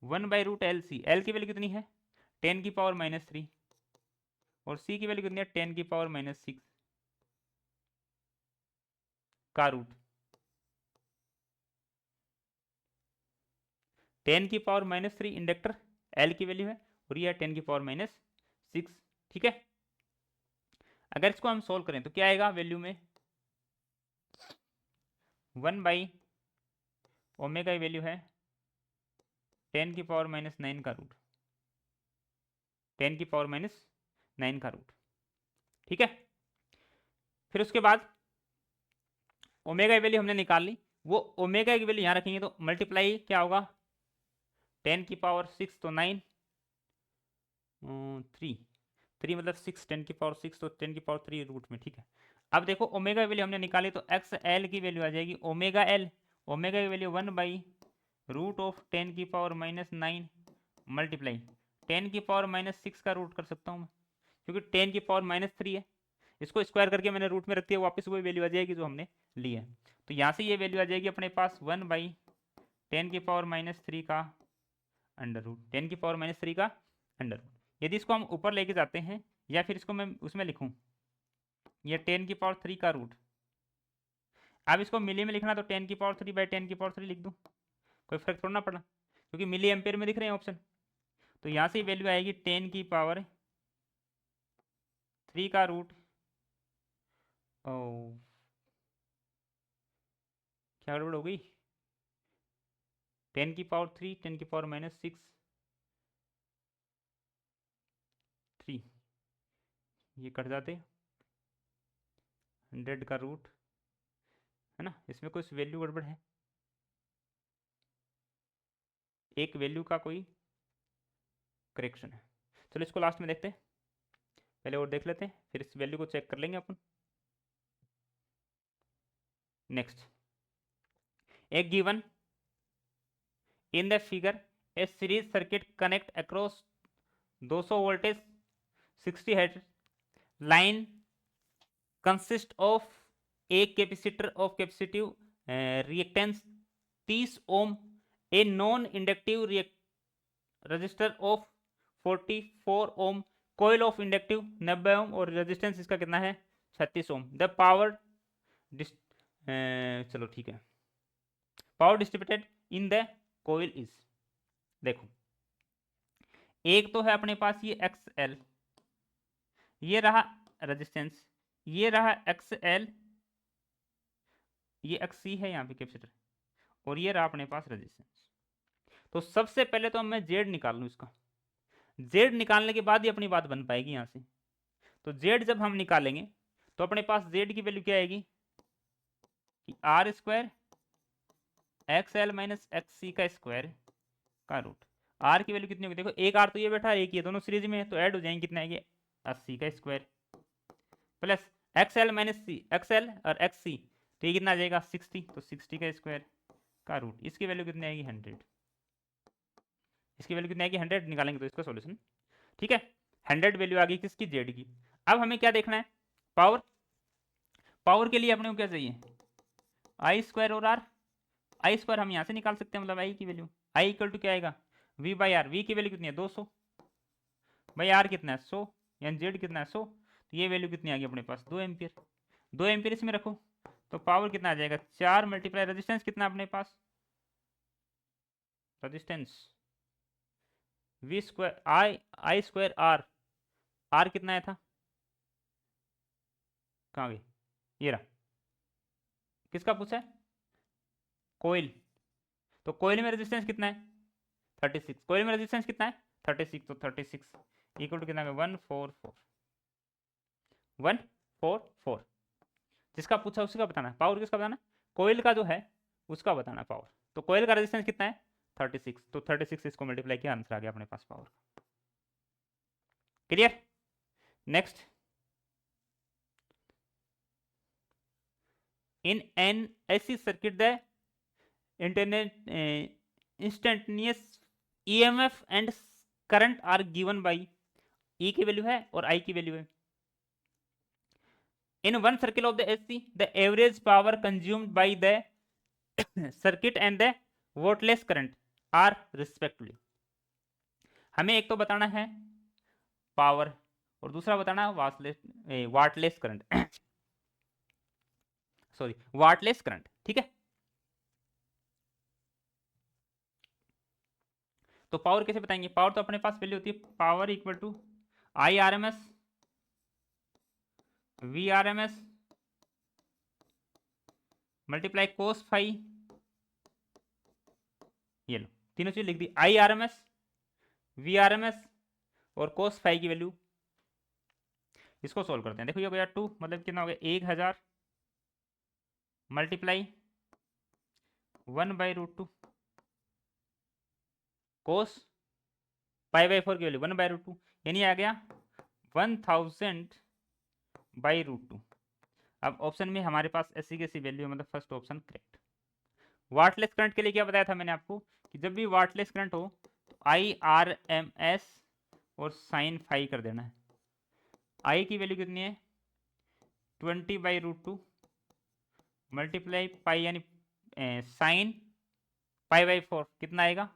1 by root L C, L की वैल्यू कितनी है 10 की पावर माइनस 3, और सी की वैल्यू कितनी है 10 की पावर माइनस 6 का रूट, 10 की पावर माइनस 3 इंडक्टर एल की वैल्यू है, और ये 10 की पावर माइनस 6। ठीक है, अगर इसको हम सोल्व करें तो क्या आएगा वैल्यू में 1 बाई ओमेगा की वैल्यू है 10 की पावर माइनस 9 का रूट, 10 की पावर माइनस 9 का रूट। ठीक है, फिर उसके बाद ओमेगा की वैल्यू हमने निकाल ली, वो ओमेगा की वैल्यू यहाँ रखेंगे तो मल्टीप्लाई क्या होगा 10 की पावर 6 तो 9 3 मतलब 6, 10 की पावर 6 तो 10 की पावर 3 रूट में। ठीक है, अब देखो ओमेगा की वैल्यू हमने निकाली तो एक्स एल की वैल्यू आ जाएगी ओमेगा एल, ओमेगा की वैल्यू 1 बाई रूट ऑफ 10 की पावर माइनस 9 मल्टीप्लाई 10 की पावर माइनस 6 का रूट कर सकता हूँ मैं, क्योंकि 10 की पावर माइनस 3 है, इसको स्क्वायर करके मैंने रूट में रख दिया, वापस वही वैल्यू आ जाएगी जो हमने ली है। तो यहाँ से ये वैल्यू आ जाएगी अपने पास 1 बाई 10 की पावर माइनस 3 का अंडर रूट, 10 की पावर माइनस 3 का अंडर रूट। यदि इसको हम ऊपर लेके जाते हैं या फिर इसको मैं उसमें लिखूं ये 10 की पावर 3 का रूट, अब इसको मिली में लिखना तो 10 की पावर 3 बाई 10 की पावर 3 लिख दूं, कोई फर्क थोड़ा ना पड़ा, क्योंकि मिली एम्पेयर में दिख रहे हैं ऑप्शन। तो यहाँ से वैल्यू आएगी 10 की पावर 3 का रूट, ओ क्या गड़बड़ हो गई, 10 की पावर 3 10 की पावर माइनस 6 60, ये कट जाते, 100 का रूट है ना, इसमें कुछ वैल्यू गड़बड़ है, एक वैल्यू का कोई करेक्शन है। चलो इसको लास्ट में देखते हैं, पहले और देख लेते हैं, फिर इस वैल्यू को चेक कर लेंगे अपन। नेक्स्ट, एक given in the figure a series circuit connect across 200 voltage 60 hertz line consist of a capacitor of capacitive reactance 30 ohm, a non inductive resistor of 44 ohm, coil of inductive 90 ohm और रेजिस्टेंस इसका कितना है 36 ओम। द पावर चलो ठीक है, power distributed in the coil is, देखो एक तो है अपने पास ये XL, ये रहा रेजिस्टेंस, ये रहा XL, ये XC है यहाँ पे कैपेसिटर, और ये रहा अपने पास रेजिस्टेंस। तो सबसे पहले तो मैं Z निकाल लूँ इसका, Z निकालने के बाद ही अपनी बात बन पाएगी यहाँ से। तो Z जब हम निकालेंगे तो अपने पास Z की वैल्यू क्या आएगी कि R square XL minus XC का स्क्वायर का रूट। R की वैल्यू कितनी होगी, देखो एक R तो ये बैठा, एक ये, दोनों सीरीज में है, तो ऐड हो जाएंगे, कितना आएंगे 80 का square plus XL minus XL और XC, तो ये कितना आ जाएगा 60, तो 60 का स्क्वायर का रूट। इसकी वैल्यू कितनी आएगी 100, इसकी वैल्यू कितनी आएगी 100, निकालेंगे तो इसका सॉल्यूशन ठीक है। 100 वैल्यू आ गई किसकी, Z की। अब हमें क्या देखना है, पावर। पावर के लिए अपने को क्या चाहिए, I स्क्वायर और R। I स्क्वायर हम यहाँ से निकाल सकते हैं, मतलब I की वैल्यू, I इक्वल टू क्या आएगा V बाई आर। V की वैल्यू कितनी है 200 भाई, R कितना है 100, यानी Z कितना है 100, तो ये वैल्यू कितनी आ गई अपने पास 2 एम्पियर। 2 एम्पियर इसमें रखो तो पावर कितना आ जाएगा 4 मल्टीप्लाई रेजिस्टेंस कितना अपने पास, resistance V square I square R कितना आया था, कहाँ गई, ये रहा, किसका पूछा है, कोयल। तो कोयल में रेजिस्टेंस कितना है 36, कोयल में रेजिस्टेंस कितना है 36, तो 36 इक्वल टू कितना है 144 जिसका पूछा उसका बताना है, पावर किसका बताना है, कोयल का जो है उसका बताना है पावर। तो कोयल का रेजिस्टेंस कितना है 36, तो 36 इसको मल्टीप्लाई किया, आंसर आ गया अपने पास power. Clear. Next, in an AC circuit the internet instantaneous EMF and current are given by, E की वैल्यू है और I की वैल्यू है। In one circle of the AC, the average power consumed by the circuit and the wattless current are respectively। हमें एक तो बताना है पावर और दूसरा बताना है wattless current sorry wattless current, ठीक है। तो पावर कैसे बताएंगे, पावर तो अपने पास वैल्यू होती है power equal to IRMS VRMS multiply cos phi, ये लो तीनों चीज लिख दी, IRMS VRMS और कोस फाई की वैल्यू। इसको सोल्व करते हैं, देखो ये हो गया 2, मतलब कितना हो गया 1000 मल्टीप्लाई 1/√2 कोस π/4 की वैल्यू 1/√2, यानी आ गया 1000/√2। अब ऑप्शन में हमारे पास ऐसी कैसी वैल्यू है, मतलब first option correct. Wattless current के लिए क्या बताया था मैंने आपको कि जब भी वाटलेस करंट हो तो IRMS और साइन फाई कर देना है। I की वैल्यू कितनी है 20/√2 मल्टीप्लाई पाई यानी साइन π/4 कितना आएगा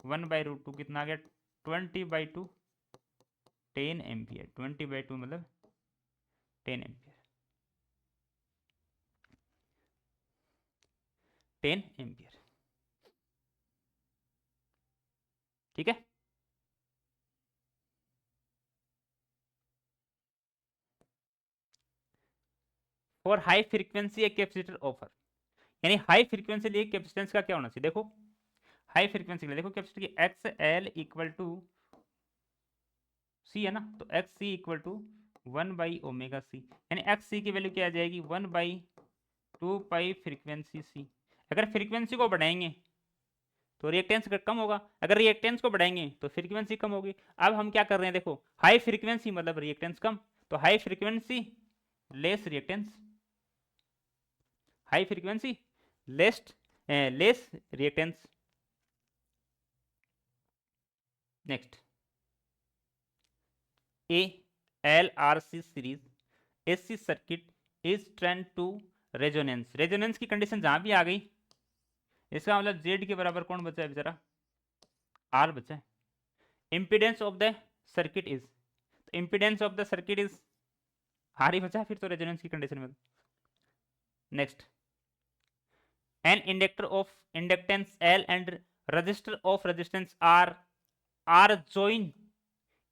1/√2, कितना आ गया 20/2 10 एम्पियर। 20/2 मतलब 10 एम्पियर, 10 एम्पियर, ठीक है। फॉर हाई फ्रीक्वेंसी एक कैपेसिटर ऑफर, यानी हाई फ्रीक्वेंसी लिए कैपेसिटेंस का क्या होना चाहिए, देखो हाई फ्रीक्वेंसी के लिए देखो कैपेसिटर की XL इक्वल टू सी है ना, तो X C equal to 1/ω_c, यानी एक्स सी की वैल्यू क्या आ जाएगी 1/2 फ्रीक्वेंसी सी। अगर फ्रीक्वेंसी को बढ़ाएंगे तो रिएक्टेंस कम होगा, अगर रिएक्टेंस को बढ़ाएंगे तो फ्रीक्वेंसी कम होगी। अब हम क्या कर रहे हैं, देखो हाई फ्रीक्वेंसी मतलब रिएक्टेंस कम, तो high frequency less reactance, high frequency less less reactance. Next, a L R C series AC circuit is tuned to resonance. Resonance की कंडीशन जहां भी आ गई, इसका मतलब जेड के बराबर कौन बचा है बेचारा, आर बचा है। Impedance of the circuit is, तो impedance of the circuit is R ही बचा है फिर तो रेजोनेंस की कंडीशन में। Next, an inductor of inductance L and resistor of resistance R are joined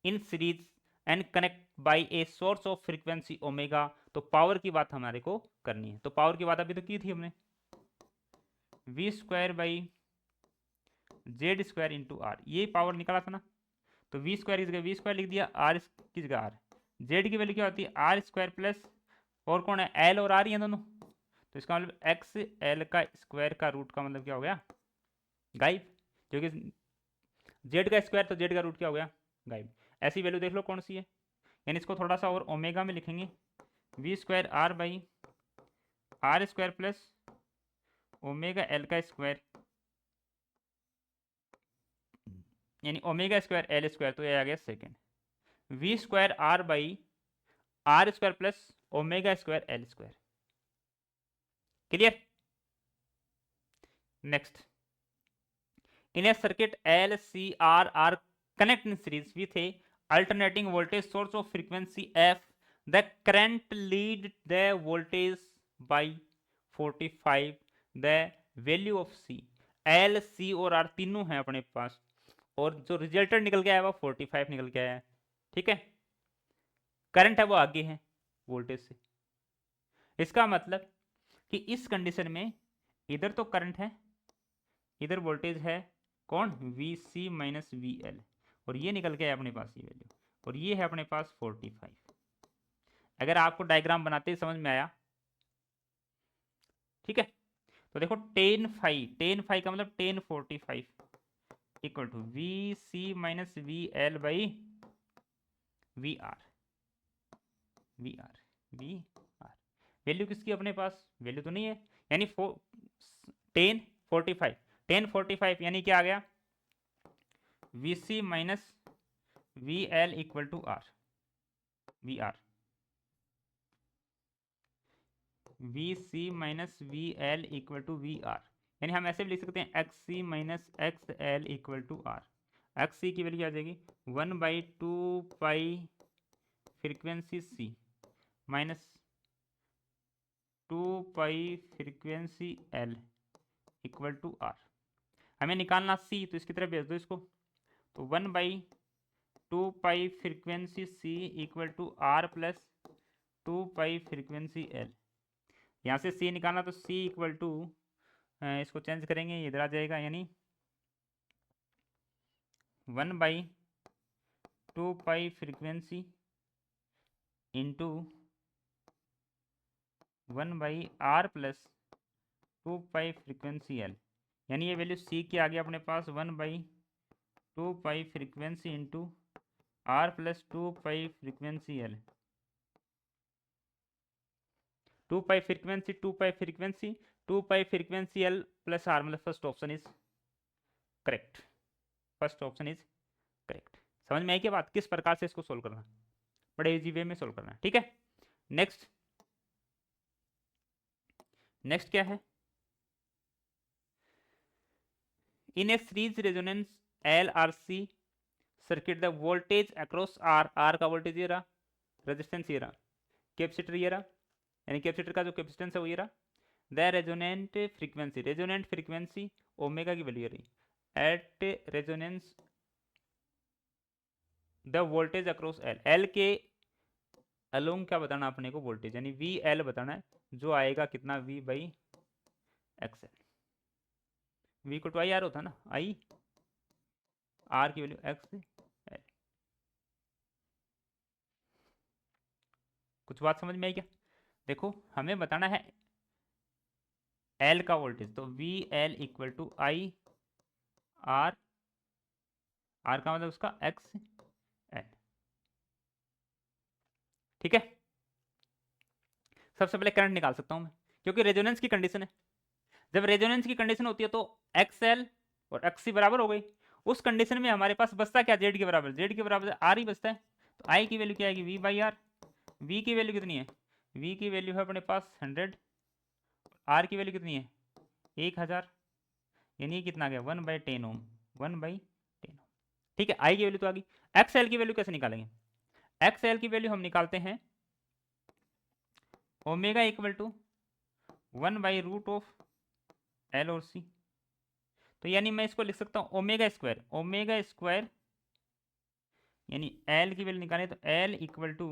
in series and connect by a source of frequency omega. तो पावर की बात हमारे को करनी है, तो पावर की बात अभी तो की थी हमने, v²/z² इंटू आर, ये पावर निकाला था ना, तो v² की जगह v² लिख दिया, आर की जगह आर। जेड की वैल्यू क्या होती है r² प्लस, और कौन है एल और आर ही है दोनों, तो इसका मतलब एक्स एल का स्क्वायर का रूट का मतलब क्या हो गया गायब, क्योंकि जेड का स्क्वायर तो जेड का रूट क्या हो गया गायब। ऐसी वैल्यू देख लो कौन सी है, यानी इसको थोड़ा सा और ओमेगा में लिखेंगे, v²r/r² प्लस ओमेगा एल का स्क्वायर, यानी ओमेगा स्क्वायर एल स्क्वायर, तो ये आ गया second, v²r/r² plus omega square L square. Clear. Next, in a circuit L, C, R are connected in series with a alternating voltage source of frequency f, the current lead the voltage by 45, the value of C, L, C और R तीनों हैं अपने पास, और जो रिजल्टेंट निकल के आया वो 45 निकल के आया है। ठीक है, करंट है वो आगे है वोल्टेज से, इसका मतलब कि इस कंडीशन में इधर तो करंट है, इधर वोल्टेज है कौन VC-VL, और ये निकल के है अपने पास ये वैल्यू, और ये है अपने पास 45। अगर आपको डायग्राम बनाते ही समझ में आया, ठीक है, तो देखो tan phi का मतलब tan45 equal to VC-VL/VR, value किसकी अपने पास, वैल्यू तो नहीं है, यानी tan45 यानी क्या आ गया VC-VL equal to VR, VC-VL equal to VR, यानी हम ऐसे भी लिख सकते हैं XC-XL equal to R। XC की वैल्यू आ जाएगी 1/2 frequency C minus 2 frequency L equal to R। हमें निकालना C, तो इसकी तरफ भेज दो इसको, तो 1/2 frequency C equal to R plus 2 frequency L। यहाँ से C निकालना, तो C इक्वल टू, इसको चेंज करेंगे इधर आ जाएगा, यानी 1/2 frequency into 1/R plus 2 frequency L, यानी ये वैल्यू C की आ गया अपने पास 1/2 frequency into R plus 2 frequency L, 2 frequency 2 frequency 2 frequency L plus R, मतलब first option is correct, first option is correct. समझ में आई क्या बात, किस प्रकार से इसको सोल्व करना, बड़े इजी वे में सोल्व करना, ठीक है। नेक्स्ट, नेक्स्ट क्या है, in a series resonance LRC circuit the voltage across R का वोल्टेज ये रहा, रेजिस्टेंस ये रहा, कैपेसिटर ये रहा, यानी कैपेसिटर का जो कैपेसिटेंस है वो ये रहा, द रेजोनेंट फ्रीक्वेंसी ओमेगा की वैल्यू रही, at resonance the voltage across L के अलोंग क्या बताना अपने को वोल्टेज, यानी VL बताना है, जो आएगा कितना V/XL, V को आई आर होता है ना, I R की वैल्यू XL, कुछ बात समझ में आई क्या? देखो हमें बताना है एल का वोल्टेज, तो V L equal to I R, R का मतलब उसका एक्स एल। ठीक है, सबसे पहले करंट निकाल सकता हूं मैं, क्योंकि रेजोनेंस की कंडीशन है। जब रेजोनेंस की कंडीशन होती है तो एक्स एल और एक्स सी बराबर हो गई। उस कंडीशन में हमारे पास बचता क्या, जेड के बराबर, जेड के बराबर आर ही बचता है। तो आई की वैल्यू क्या आएगी, वी बाई आर। वी की वैल्यू कितनी है, वी की वैल्यू है अपने पास 100, आर की वैल्यू कितनी है 1000, यानी कितना आ गया 1/10 ओम, 1/10 ओम। ठीक है, आई की वैल्यू तो आ गई। एक्स एल की वैल्यू कैसे निकालेंगे, एक्स एल की वैल्यू हम निकालते हैं ओमेगा इक्वल टू 1/रूट ऑफ एल और सी। तो यानी मैं इसको लिख सकता हूँ ओमेगा स्क्वायर, ओमेगा स्क्वायर यानी एल की वैल्यू निकालें तो एल इक्वल टू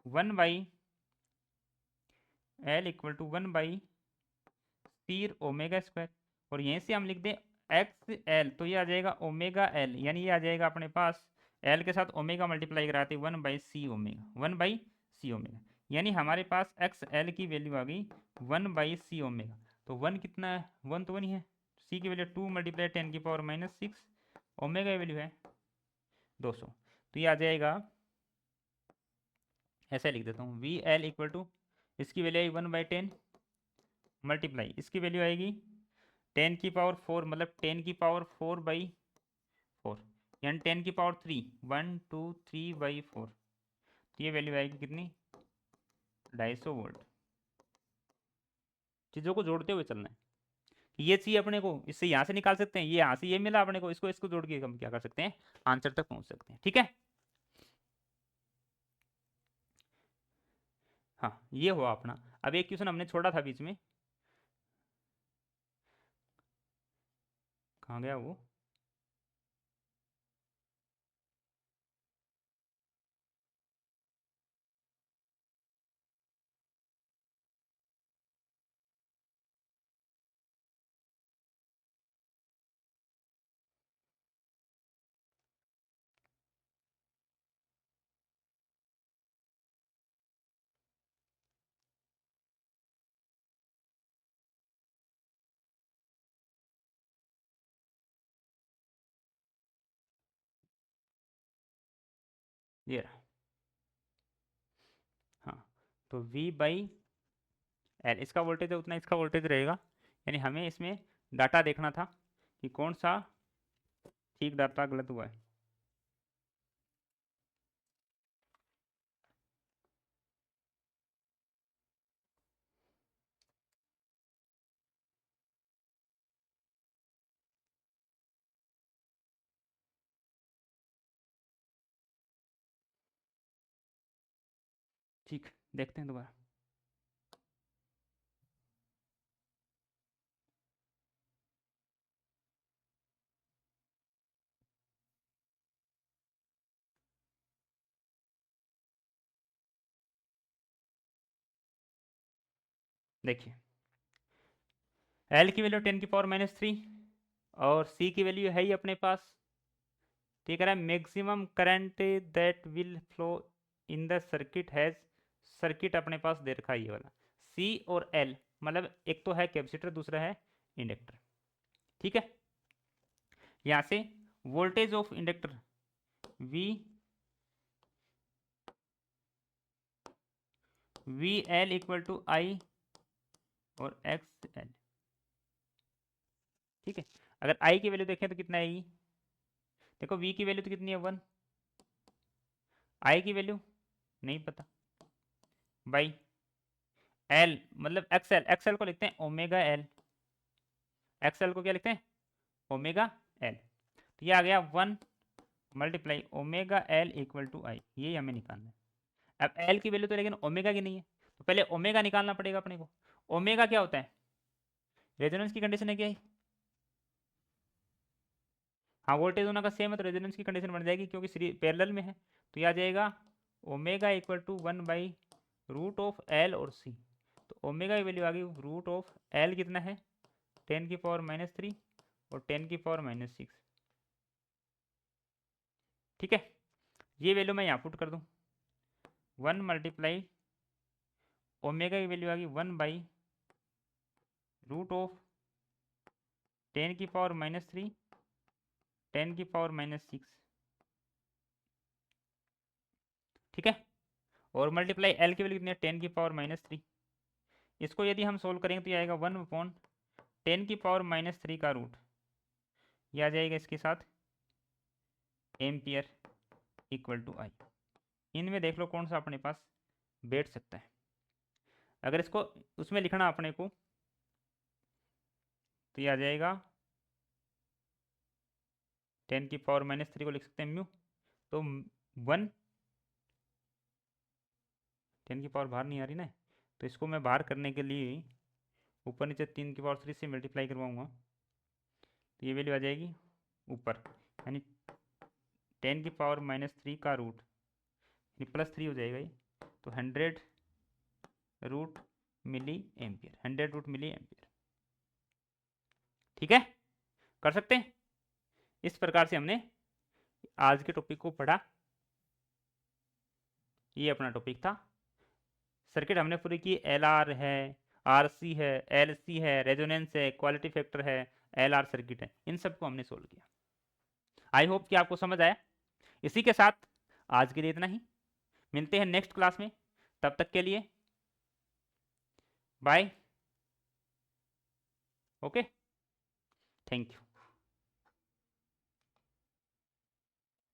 1/सी ओमेगा स्क्वायर। और यहीं से हम लिख दें एक्स एल, तो ये आ जाएगा ओमेगा एल, यानी ये आ जाएगा अपने पास एल के साथ ओमेगा मल्टीप्लाई कराते 1/सी ओमेगा, 1/सी ओमेगा। यानी हमारे पास एक्स एल की वैल्यू आ गई 1/सी ओमेगा। तो वन कितना है, वन तो वन ही है। सी की वैल्यू 2 × 10⁻⁻⁶, ओमेगा की वैल्यू है 200। तो ये आ जाएगा, ऐसे लिख देता हूँ वी एल इक्वल टू, इसकी वैल्यू आई 1/10 मल्टीप्लाई, इसकी वैल्यू आएगी 10⁻⁴, मतलब 10⁻⁴/4, यानी 10⁻3, 1 2 3/4। तो ये वैल्यू आएगी कितनी, 250 वोल्ट। चीज़ों को जोड़ते हुए चलना है। ये चीज़ अपने को इससे यहाँ से निकाल सकते हैं, ये यहाँ से ये मिला अपने को, इसको इसको जोड़ के हम क्या कर सकते हैं, आंसर तक पहुँच सकते हैं। ठीक है, हाँ ये हुआ अपना। अब एक क्वेश्चन हमने छोड़ा था बीच में, कहाँ गया वो, ये रहा। हाँ, तो V/L इसका वोल्टेज है उतना इसका वोल्टेज रहेगा, यानी हमें इसमें डाटा देखना था कि कौन सा ठीक डाटा गलत हुआ है। ठीक, देखते हैं दोबारा। देखिए एल की वैल्यू 10⁻³ और सी की वैल्यू है ही अपने पास। ठीक है, maximum current that will flow in the circuit has, circuit अपने पास दे रखा है ये वाला। सी और एल मतलब एक तो है कैपेसिटर, दूसरा है इंडक्टर। ठीक है, यहाँ से voltage of inductor V L equal to I और एक्स एल। ठीक है, अगर आई की वैल्यू देखें तो कितना आएगी, देखो वी की वैल्यू तो कितनी है 1, आई की वैल्यू नहीं पता, बाई एल मतलब एक्सएल, एक्सएल को लिखते हैं ओमेगा एल, एक्सएल को क्या लिखते हैं ओमेगा एल। तो ये आ गया 1 multiply omega L equal to I, ये हमें निकालना है। अब एल की वैल्यू तो लेकिन ओमेगा की नहीं है, तो पहले ओमेगा निकालना पड़ेगा अपने को। ओमेगा क्या होता है, रेजोनेंस की कंडीशन है क्या है? हाँ वोल्टेज दोनों का सेम है तो रेजोनेंस की कंडीशन बन जाएगी, क्योंकि सीरीज पैरेलल में है। तो यह आ जाएगा ओमेगा इक्वल टू 1/√ऑफ एल और सी। तो ओमेगा की वैल्यू आ गई √ऑफ एल कितना है 10⁻³ और 10⁻⁶। ठीक है, ये वैल्यू मैं यहाँ पुट कर दूँ 1 मल्टीप्लाई ओमेगा की वैल्यू आ गई 1/√ऑफ 10 की पावर -3 10 की पावर -6, ठीक है। और मल्टीप्लाई एल की वैल्यू कितनी है 10 की पावर -3। इसको यदि हम सोल्व करेंगे तो ये आएगा 1/10 की पावर -3 का रूट, यह आ जाएगा इसके साथ एम्पियर इक्वल टू आई। इनमें देख लो कौन सा अपने पास बैठ सकता है। अगर इसको उसमें लिखना अपने को तो ये आ जाएगा 10 की पावर -3 को लिख सकते हैं म्यू, तो 1 10 की पावर बाहर नहीं आ रही ना, तो इसको मैं बाहर करने के लिए ऊपर नीचे 3 की पावर 3 से मल्टीप्लाई करवाऊंगा, तो ये वैल्यू आ जाएगी ऊपर, यानी 10 की पावर -3 का रूट +3 हो जाएगा ये, तो 100 root milli ampere, 100 root milli ampere, ठीक है। कर सकते हैं। इस प्रकार से हमने आज के टॉपिक को पढ़ा। ये अपना टॉपिक था। सर्किट हमने पूरी की, एल आर है, आर सी है, एल सी है, रेजोनेंस है, क्वालिटी फैक्टर है, एल आर सर्किट है, इन सबको हमने सोल्व किया। आई होप कि आपको समझ आया। इसी के साथ आज के लिए इतना ही, मिलते हैं नेक्स्ट क्लास में, तब तक के लिए बाय। Okay, thank you.